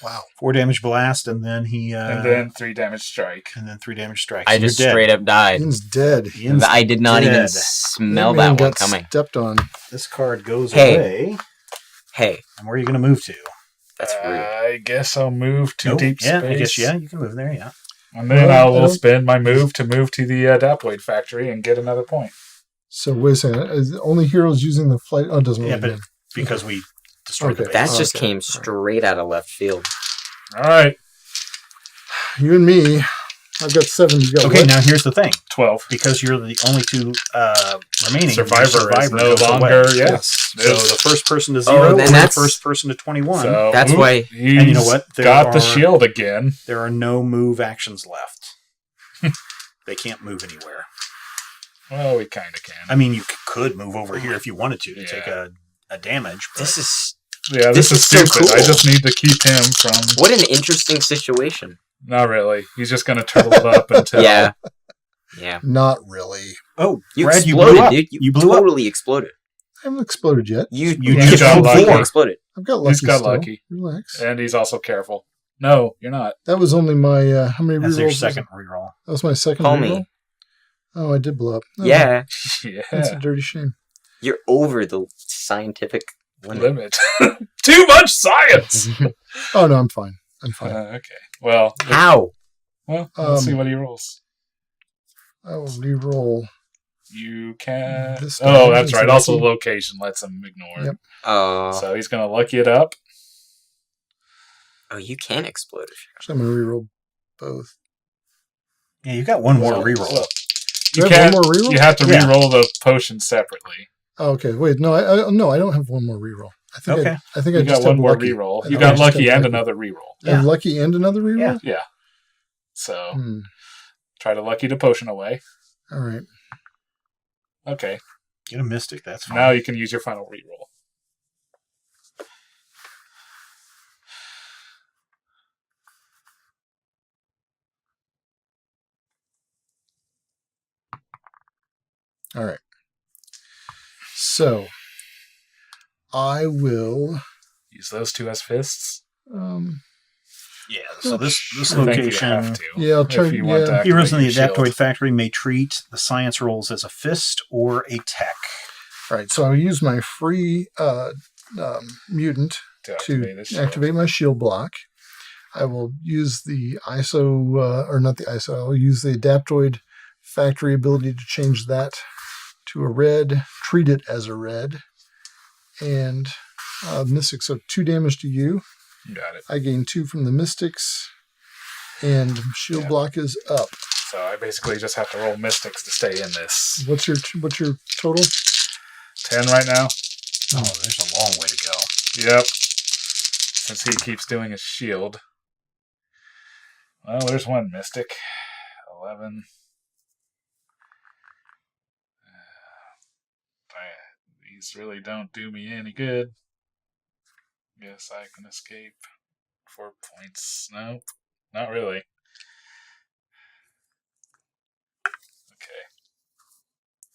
Wow. 4 damage blast, and then he. and then 3 damage strike. And then 3 damage strike. I So you're just dead. straight up died. Ian's dead. Ian's I did not even dead. smell man that one got coming. stepped on. This card goes Hey. away. Hey, And where are you going to move to? that's rude. I guess I'll move to Nope. deep Yeah, space. I guess, yeah, you can move there, yeah. And then Well, I will I don't- spend my move to the Daploid factory and get another point. So wait a second. Is only heroes using the flight? Oh, it doesn't Yeah, really but because we destroy the Okay. base. That just Okay. came straight out of left field. All right, You and me. I've got 7. You got Okay, what? now here's the thing. 12. Because you're the only two remaining, Survivor is no goes away. longer. Yes. So the first person to 0 then or the that's- first person to 21. So, That's why- he's And you know what? There got the are- shield again. There are no move actions left. They can't move anywhere. Well, we kind of can. I mean, you could move over here if you wanted to Yeah. take a damage. But This is Yeah, This this is is so stupid. I cool. just need to keep him from. what an interesting situation. Not really. He's just going to turtle it up until. Yeah. Yeah. Not really. oh, You Brad, you exploded, blew up. dude. You blew up. totally exploded. I haven't exploded yet. You just got completely lucky. exploded. I've got lucky. He's got still. lucky. Relax. And he's also careful. No, you're not. That was only my how many That's rerolls? your was second it? reroll. That was my second Call reroll. me. Oh, I did blow up. Oh, Yeah. That's a Yeah. dirty shame. You're over the scientific limit. Limit. Too much science! Oh no, I'm fine. I'm fine. Okay. Well, How? let's see what he rolls. I will re-roll. You can. This Oh, time that's is right. Also, lucky. location lets him ignore. Yep. So he's going to lucky it up. Oh, you can explode if Actually, I'm gonna re-roll both. Yeah, you got one more Well, reroll. well, Do you I have can't. one more reroll? You have to Yeah. re-roll the potion separately. Oh, okay. Wait, no, I don't have one more reroll. I think Okay. I think You I just got one have more lucky. reroll. I You think I got just lucky have and lucky. another reroll. I have Yeah. lucky and another reroll. Yeah. Yeah. So Hmm. try to lucky the potion away. All right. Okay. Get a mystic. That's fine. Now you can use your final reroll. All right. So I will. Use those two as fists. Yeah. So this I think you location. have to. Yeah, I'll if turn- you want to yeah. activate Heroes in the your shield. Adaptoid Factory may treat the science rolls as a fist or a tech. All right. So I'll use my free mutant to activate, to this shield. activate my shield block. I will use the ISO, or not the ISO. I'll use the Adaptoid Factory ability to change that to a red. Treat it as a red, and Mystic. So 2 damage to you. You got it. I gain 2 from the Mystics, and shield Yeah. block is up. So I basically just have to roll mystics to stay in this. What's your total? 10 right now. Oh, there's a long way to go. Yep. Since he keeps doing his shield. Well, there's one mystic. 11. These really don't do me any good. Guess I can escape. 4 points. Nope. Not really. Okay.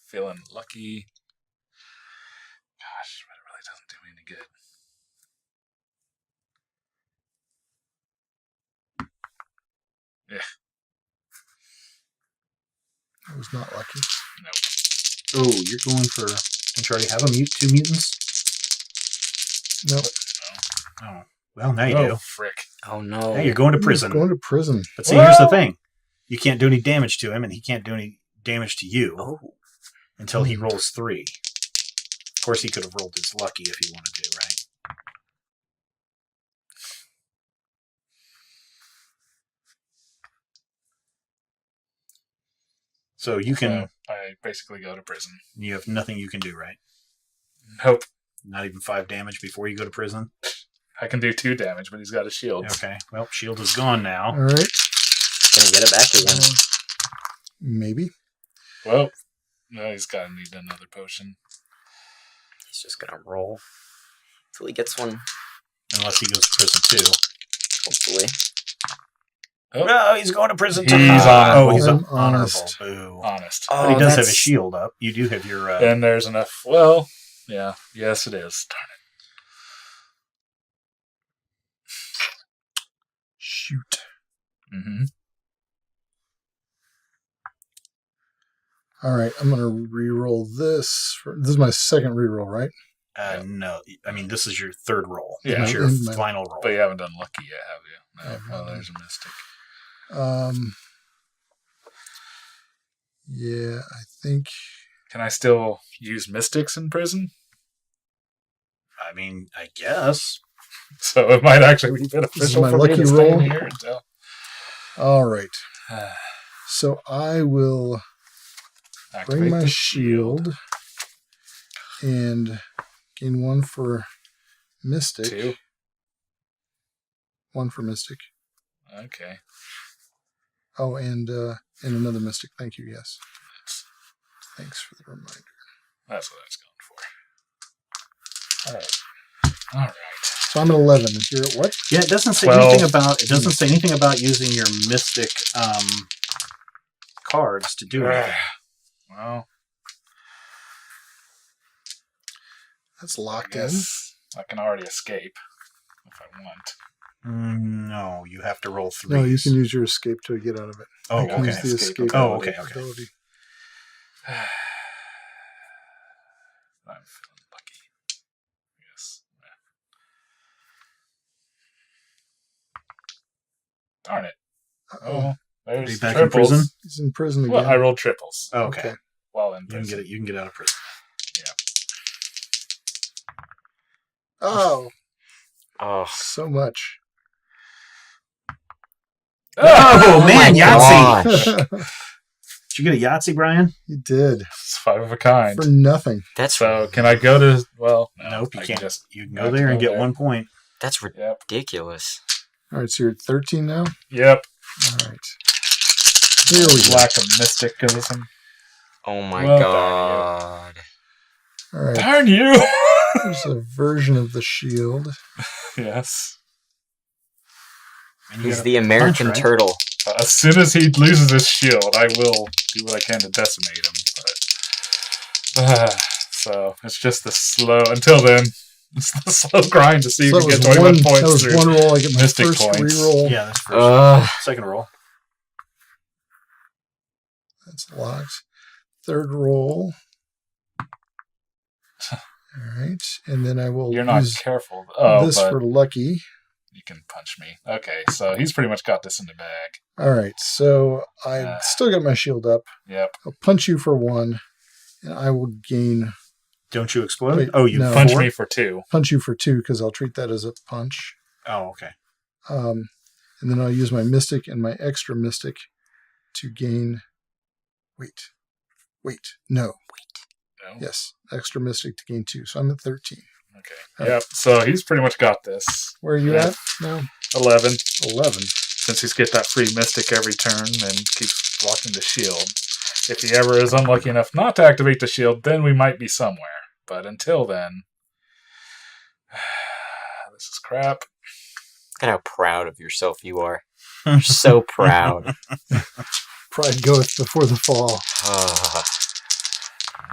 Feeling lucky. Gosh, but it really doesn't do me any good. I was not lucky. Oh, you're going for. Don't you already have 2 mutants? Nope. Oh, well, now you Oh, do. frick. Oh no. Now you're going to prison. Going to prison. But see, here's the thing: you can't do any damage to him, and he can't do any damage to you Oh. until he rolls 3. Of course, he could have rolled his lucky if he wanted to, right? So you can. So I basically go to prison. You have nothing you can do, right? Nope. Not even 5 damage before you go to prison. I can do 2 damage, but he's got a shield. Okay. Well, shield is gone now. All right. Gonna get it back again. Maybe. Well, no, he's got to need another potion. He's just gonna roll until he gets one. Unless he goes to prison too. Hopefully. Oh. No, he's going to prison He's too. honorable. Oh, he's I'm honorable. honest. Boo. Honest. But he Oh, does have his that's- shield up. You do have your. And there's enough. Well, yeah. Yes, it is. Darn Shoot. it. Mm-hmm. All right. I'm going to re-roll this. This is my second re-roll, right? No, I mean this is your 3rd roll. Yeah. It's your In my- final roll. But you haven't done lucky yet, have you? No. I Well, haven't. there's a mystic. Yeah, I think. Can I still use mystics in prison? I mean, I guess. So it might actually be beneficial my for lucky me to stay roll. here until... All right. So I will bring my the shield and gain 1 for Mystic. 2. 1 for Mystic. Okay. Oh, and another Mystic. Thank you. Yes. Thanks for the reminder. That's what I was going for. All right. So I'm at 11. If you're at what? Yeah, it doesn't say 12. anything about. It doesn't say anything about using your mystic cards to do anything. Well, That's locked in. yes, I can already escape if I want. No, you have to roll 3. No, you can use your escape to get out of it. Oh, You can okay. use the escape Oh, okay. ability. I'm feeling lucky. Yes. Darn it. Oh, Are you there's back in triples. prison? He's in prison again. Well, I rolled triples Oh, okay. while in You can prison. get it. You can get out of prison. Oh, Oh, so much. Oh, man, my Yahtzee! gosh. Did you get a Yahtzee, Brian? He did. It's 5 of a kind. For nothing. That's So can I go to? Well, no, Nope, you I can't. Just, You can go there and get 1 point. that's Yep. ridiculous. All right, so you're at 13 now? Yep. All right. Here we go. Lack of mysticism. Oh my Well, god. All right. Darn you! There's a version of the shield. Yes. And you He's gotta the American punch, right? turtle. As soon as he loses his shield, I will do what I can to decimate him. But so it's just the slow. Until then, it's the slow grind to see So if we that get was 21 one, points that was through. one roll. I get my Mystic first points. reroll. Yeah, that's first. Second roll. That's locked. Third roll. All right. And then I will You're not use careful. Oh, this but for lucky. you can punch me. Okay, so he's pretty much got this in the bag. All right. So I still got my shield up. Yep. I'll punch you for 1, and I will gain Don't you explode? Wait, Oh, you no. Punch 4? me for 2. punch you for 2 because I'll treat that as a punch. Oh, okay. And then I'll use my mystic and my extra mystic to gain. Wait. No. No? Yes, extra mystic to gain 2. So I'm at 13. Okay. Yep. So he's pretty much got this. Where are you Yeah. at now? 11. 11. Since he's get that free mystic every turn and keeps blocking the shield. If he ever is unlucky enough not to activate the shield, then we might be somewhere. But until then, this is crap. Look at how proud of yourself you are. You're so proud. Pride goeth before the fall.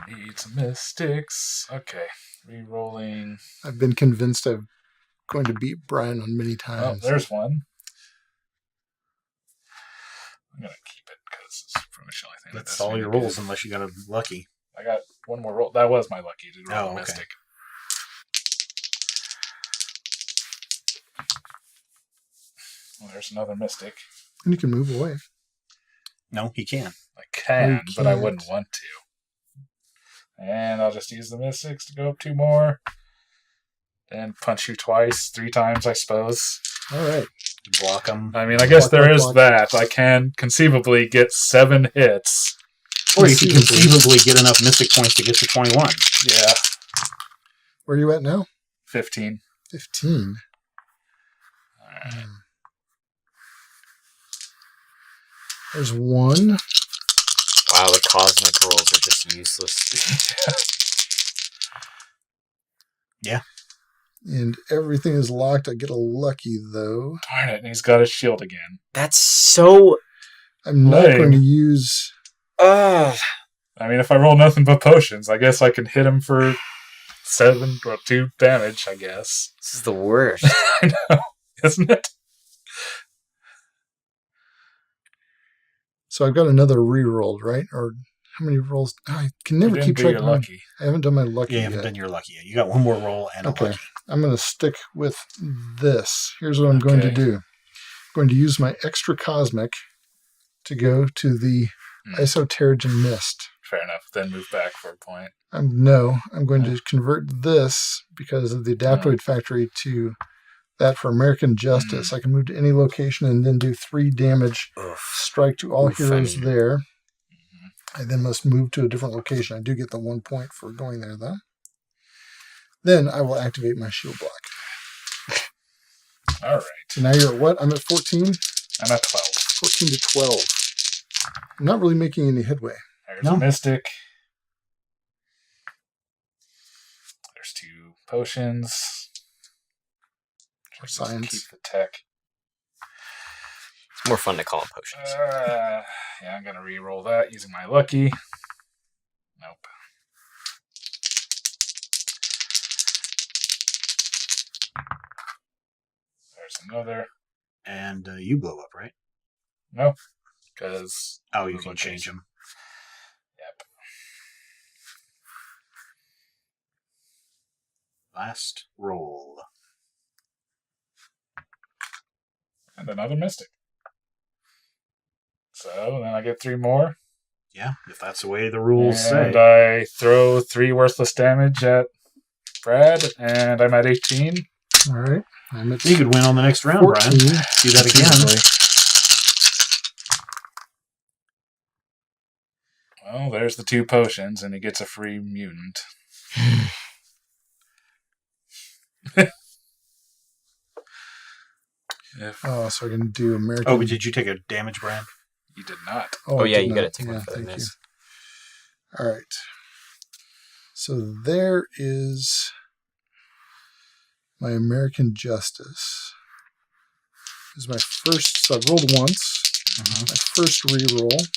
Need some mystics. Okay. Rerolling. I've been convinced I'm going to beat Brian on many Oh, times. there's one. I'm going to keep it because it's pretty much the only thing. That's that does all me your good. rolls unless you got a lucky. I got one more roll. That was my lucky to roll Oh, a okay. mystic. Well, there's another mystic. And you can move away. No, he can. I can, you but I can't. wouldn't want to. And I'll just use the mystics to go up 2 more. And punch you twice, 3 times, I suppose. All right. Block him. I mean, I guess Block, there block, is block. that. I can conceivably get 7 hits. Or you could conceivably get enough mystic points to get to 21. Yeah, Where are you at now? 15. 15. Alright. There's 1. Wow, the cosmic rolls are just useless. And everything is locked. I get a lucky, though. Darn it, and he's got his shield again. That's so... I'm not Lame. going to use... Ugh. I mean, if I roll nothing but potions, I guess I can hit him for 7 or 2 damage, I guess. This is the worst. I know, isn't it? So I've got another reroll, right? Or how many rolls? I can never You keep didn't do track your of my... lucky. I haven't done my lucky Yeah, you haven't yet. done your lucky yet. You got one more roll and a Okay. lucky. I'm going to stick with this. Here's what I'm going to Okay. do. I'm going to use my extra cosmic to go to the Isoterrigen Mist. Fair enough. Then move back for a point. No, I'm going to convert this because of the Adaptoid Factory to that for American Justice. I can move to any location and then do 3 damage, strike to all heroes there. I then must move to a different location. I do get the 1 point for going there, though. Then I will activate my shield block. All right. So now you're at what? I'm at 14? I'm at 12. 14 to 12. I'm not really making any headway. There's a Mystic. There's 2 potions. Science. Keep the tech. It's more fun to call them potions. Yeah, I'm going to re-roll that using my lucky. Nope. There's another. And you blow up, right? No, because... Oh, you can change them. Yep. Last roll. And another Mystic. So then I get 3 more. Yeah, if that's the way the rules say. And I throw 3 worthless damage at Brad, and I'm at 18. All right. I'm at You could win on the next round, 14. Brian. Do that again. Well, there's the 2 potions, and he gets a free mutant. So I can do American. Oh, but did you take a damage, Brian? You did not. Oh, I yeah, did you got to not. take one for that thank miss. you. All right. So there is my American Justice. This is my first. So I've rolled once. My first reroll.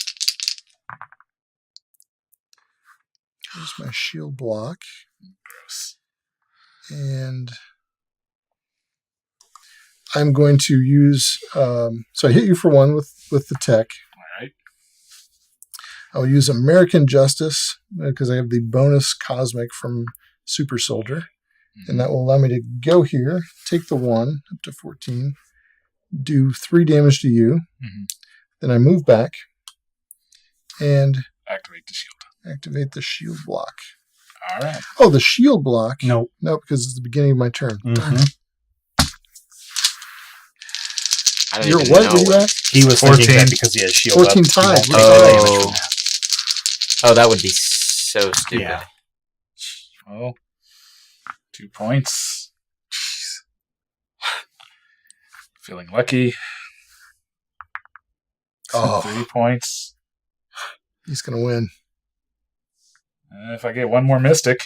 Here's my shield block. Gross. And I'm going to use, so I hit you for 1 with the tech. All right. I'll use American Justice because I have the bonus Cosmic from Super Soldier. And that will allow me to go here, take the 1 up to 14, do 3 damage to you. Then I move back and Activate the shield. activate the shield block. All right. Oh, the shield block? No. No, because it's the beginning of my turn. I don't You're even what? know. Were you at? He was 14. thinking that because he has shield 14 up. tied. He won't take damage Oh. from that. Oh, that would be so stupid. Yeah. Well, 2 points. Feeling lucky. Oh. 3 points. He's going to win. If I get 1 more Mystic.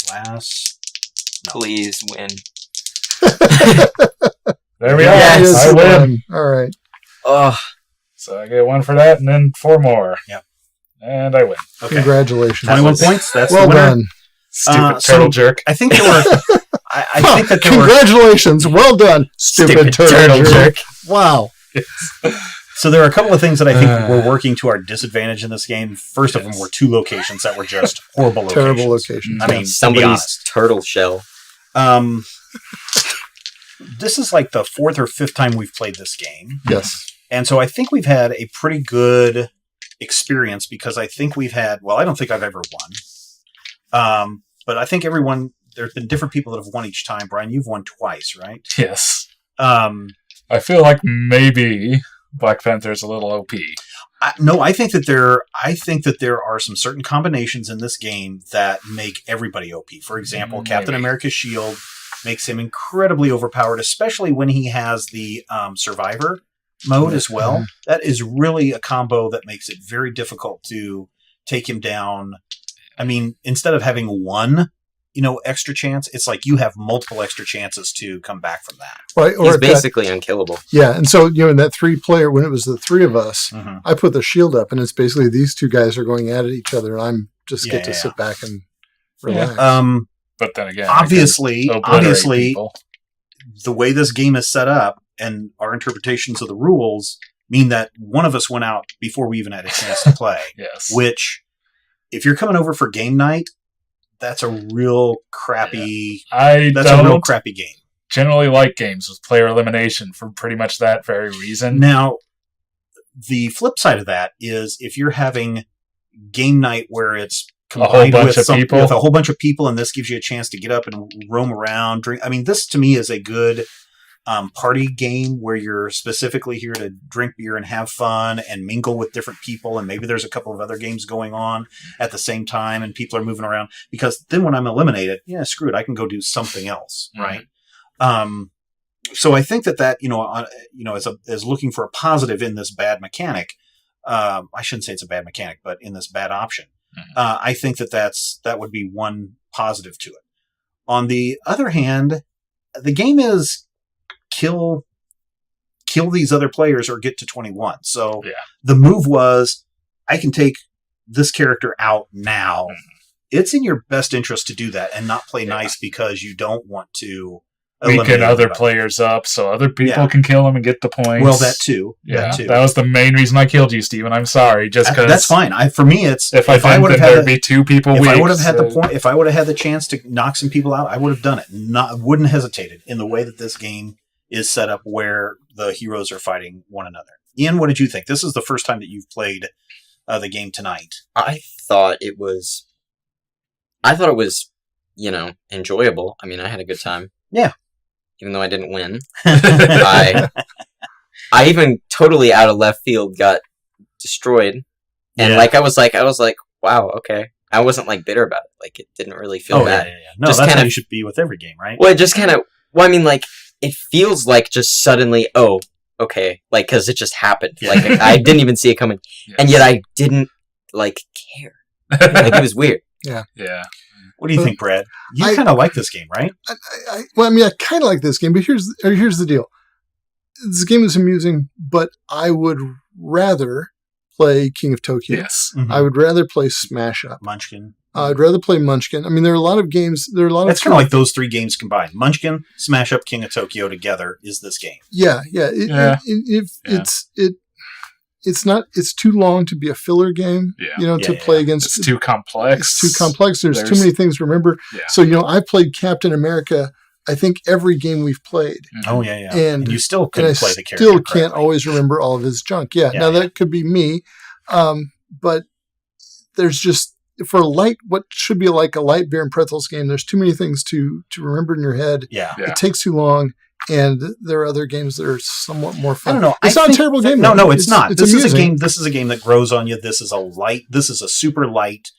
Last. No. Please win. There we Yes, are. I win. All right. Oh, So I get 1 for that, and then 4 more. Yep. And I win. Okay. Congratulations. 21 points. That's Well the winner. done. Stupid So- turtle jerk. I think there were. I think that there were. Congratulations. Well done, stupid turtle jerk. Wow. So there are a couple of things that I think were working to our disadvantage in this game. First of them were 2 locations that were just horrible locations. Terrible locations. I mean, to be somebody's honest. turtle shell. This is like the 4th or 5th time we've played this game. Yes. And so I think we've had a pretty good experience because I think we've had, well, I don't think I've ever won. But I think there's been different people that have won each time. Brian, you've won twice, right? Yes. I I feel like maybe Black Panther's a little OP. I think that there are some certain combinations in this game that make everybody OP. For example, Captain America's shield makes him incredibly overpowered, especially when he has the survivor mode as well. That is really a combo that makes it very difficult to take him down. I mean, instead of having 1, extra chance, it's like you have multiple extra chances to come back from that. Right. He's basically unkillable. Yeah. And so, in that 3-player, when it was the 3 of us, I put the shield up, and it's basically these 2 guys are going at each other, and I'm just get to sit back and relax. But then again, Obviously, people. the way this game is set up and our interpretations of the rules mean that one of us went out before we even had a chance to play. Yes. Which, if you're coming over for game night, that's a real crappy. That's a real crappy game. Generally, like games with player elimination for pretty much that very reason. Now, the flip side of that is if you're having game night where it's a whole combined bunch with of people. with a whole bunch of people, and this gives you a chance to get up and roam around, drink. I mean, this to me is a good party game where you're specifically here to drink beer and have fun and mingle with different people, and maybe there's a couple of other games going on at the same time, and people are moving around. Because then when I'm eliminated, screw it, I can go do something else, right? So I think that as looking for a positive in this bad mechanic, I shouldn't say it's a bad mechanic, but in this bad option, I think that would be one positive to it. On the other hand, the game is kill these other players or get to 21. So the move was, I can take this character out now. It's in your best interest to do that and not play nice because you don't want to weaken other players up so other people can kill them and get the points. Well, that too. Yeah, that was the main reason I killed you, Steven. I'm sorry. Just because that's fine. For me, it's if I would have had there'd be two people. If I would have had the point, if I would have had the chance to knock some people out, I would have done it. Wouldn't hesitated in the way that this game is set up, where the heroes are fighting one another. Ian, what did you think? This is the first time that you've played the game tonight. I thought it was, enjoyable. I mean, I had a good time. Yeah. Even though I didn't win. I even totally out of left field got destroyed. And I was like, wow, okay. I wasn't bitter about it. It didn't really feel bad. Yeah. No, just that's how you should be with every game, right? Well, it just it feels like just suddenly, oh, okay. Because it just happened. I didn't even see it coming. Yes. And yet I didn't, care. It was weird. Yeah. Yeah. What do you think, Brad? You kind of like this game, right? I kind of like this game, but here's the deal. This game is amusing, but I would rather play King of Tokyo. Yes. Mm-hmm. I would rather play Smash Up. Munchkin. I'd rather play Munchkin. I mean, there are a lot of games. That's kind of like those three games combined. Munchkin, Smash Up, King of Tokyo together is this game. Yeah. It's too long to be a filler game, to play against. It's too complex. There's too many things to remember. Yeah. So, I played Captain America, I think every game we've played. Oh, yeah. And you still couldn't play the character. Still can't always remember all of his junk. Yeah. Now that could be me. But there's just, for what should be like a light beer and pretzels game, there's too many things to remember in your head. Yeah. It takes too long. And there are other games that are somewhat more fun. I don't know. It's not a terrible game. No, it's not. It's this amusing. This is a game that grows on you. This is a super light.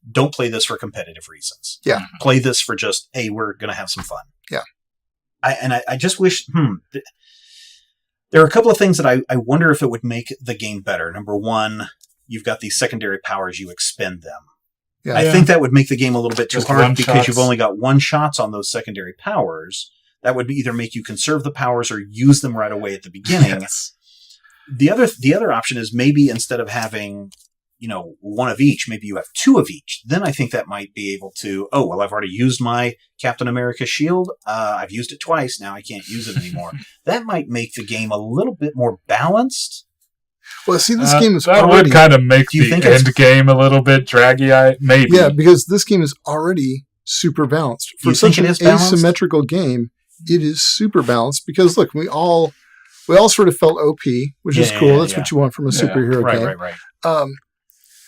Don't play this for competitive reasons. Yeah. Play this for just, hey, we're going to have some fun. Yeah. I just wish, there are a couple of things that I wonder if it would make the game better. Number one, you've got these secondary powers, you expend them. Yeah. I think that would make the game a little bit too hard because you've only got one shots on those secondary powers. That would either make you conserve the powers or use them right away at the beginning. Yes. The other option is maybe instead of having, one of each, maybe you have two of each. Then I think that might be able to, I've already used my Captain America shield. I've used it twice. Now I can't use it anymore. That might make the game a little bit more balanced. Well, see, this game is that already... would kind of make the end game a little bit draggy, maybe. Yeah, because this game is already super balanced. For such an asymmetrical game, it is super balanced because, look, we all sort of felt OP, which is cool. That's what you want from a superhero game. Right.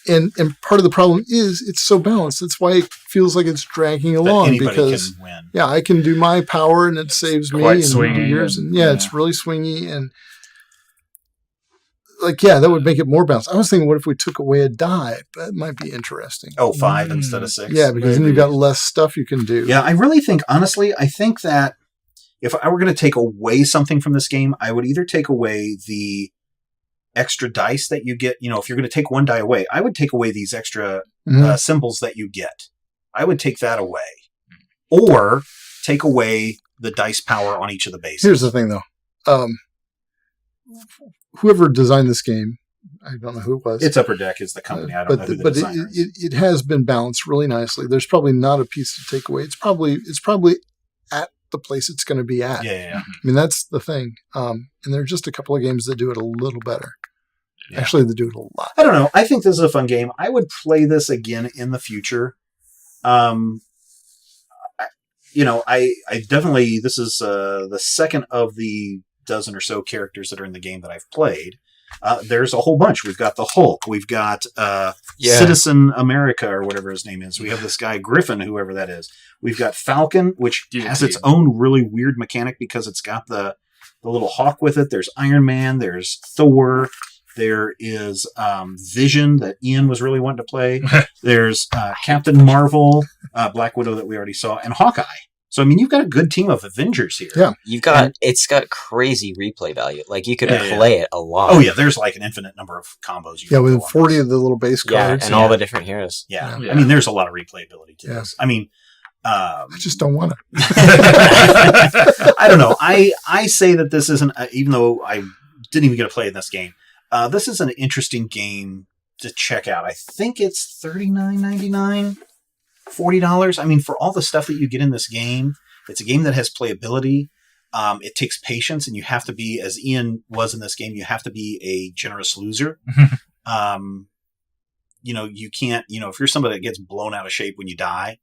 And part of the problem is it's so balanced. That's why it feels like it's dragging along because can win. Yeah, I can do my power and it saves me and yours. And it's really swingy and that would make it more balanced. I was thinking, what if we took away a die? That might be interesting. 5 instead of 6. Yeah, because then you've got less stuff you can do. Yeah, I really think, honestly, that if I were going to take away something from this game, I would either take away the extra dice that you get. If you're going to take one die away, I would take away these extra symbols that you get. I would take that away. Or take away the dice power on each of the bases. Here's the thing, though. Whoever designed this game, I don't know who it was. It's Upper Deck is the company. I don't know who the designer is. It has been balanced really nicely. There's probably not a piece to take away. It's probably at the place it's going to be at. Yeah. I mean, that's the thing. And there are just a couple of games that do it a little better. Yeah. Actually, they do it a lot. I don't know. I think this is a fun game. I would play this again in the future. I definitely, this is the second of the dozen or so characters that are in the game that I've played. there's a whole bunch. We've got the Hulk. We've got Citizen America or whatever his name is. We have this guy Griffin, whoever that is. We've got Falcon, which has its own really weird mechanic because it's got the little hawk with it. There's Iron Man. There's Thor. There is Vision that Ian was really wanting to play. There's Captain Marvel, Black Widow that we already saw, and Hawkeye. So, I mean, you've got a good team of Avengers here. Yeah. It's got crazy replay value. Like, you could play it a lot. Oh, yeah. There's like an infinite number of combos. You can with 40 of the little base cards. And all the different heroes. Yeah. I mean, there's a lot of replayability to this. I mean... I just don't want it. I don't know. I say that this isn't, even though I didn't even get to play in this game, this is an interesting game to check out. I think it's $39.99, $40. I mean, for all the stuff that you get in this game, it's a game that has playability. It takes patience, and you have to be, as Ian was in this game, you have to be a generous loser. You can't, if you're somebody that gets blown out of shape when you die,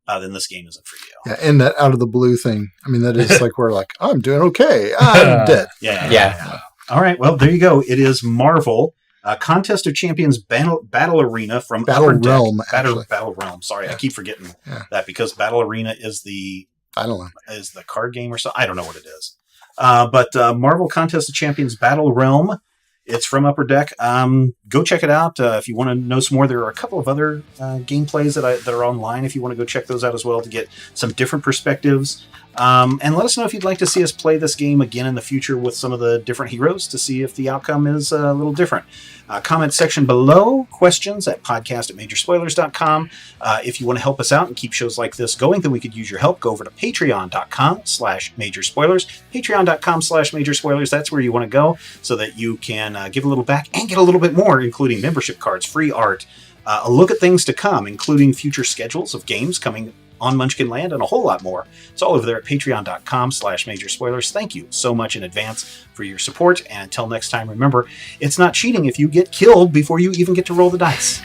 then this game isn't for you. Yeah, and that out of the blue thing. I mean, that is like we're like, I'm doing okay. I'm dead. Yeah. All right. Well, there you go. It is Marvel Contest of Champions Battle Arena from Battlerealm. Battlerealm. Sorry, I keep forgetting that because Battle Arena is the card game or so. I don't know what it is. But Marvel Contest of Champions Battlerealm. It's from Upper Deck. Go check it out. If you want to know some more, there are a couple of other gameplays that are online if you want to go check those out as well to get some different perspectives. And let us know if you'd like to see us play this game again in the future with some of the different heroes to see if the outcome is a little different. Comment section below, questions at podcast@majorspoilers.com. If you want to help us out and keep shows like this going, then we could use your help. Go over to patreon.com/majorspoilers. Patreon.com/majorspoilers. That's where you want to go so that you can give a little back and get a little bit more, including membership cards, free art, a look at things to come, including future schedules of games coming on Munchkin Land, and a whole lot more. It's all over there at patreon.com/majorspoilers. Thank you so much in advance for your support. And until next time, remember, it's not cheating if you get killed before you even get to roll the dice.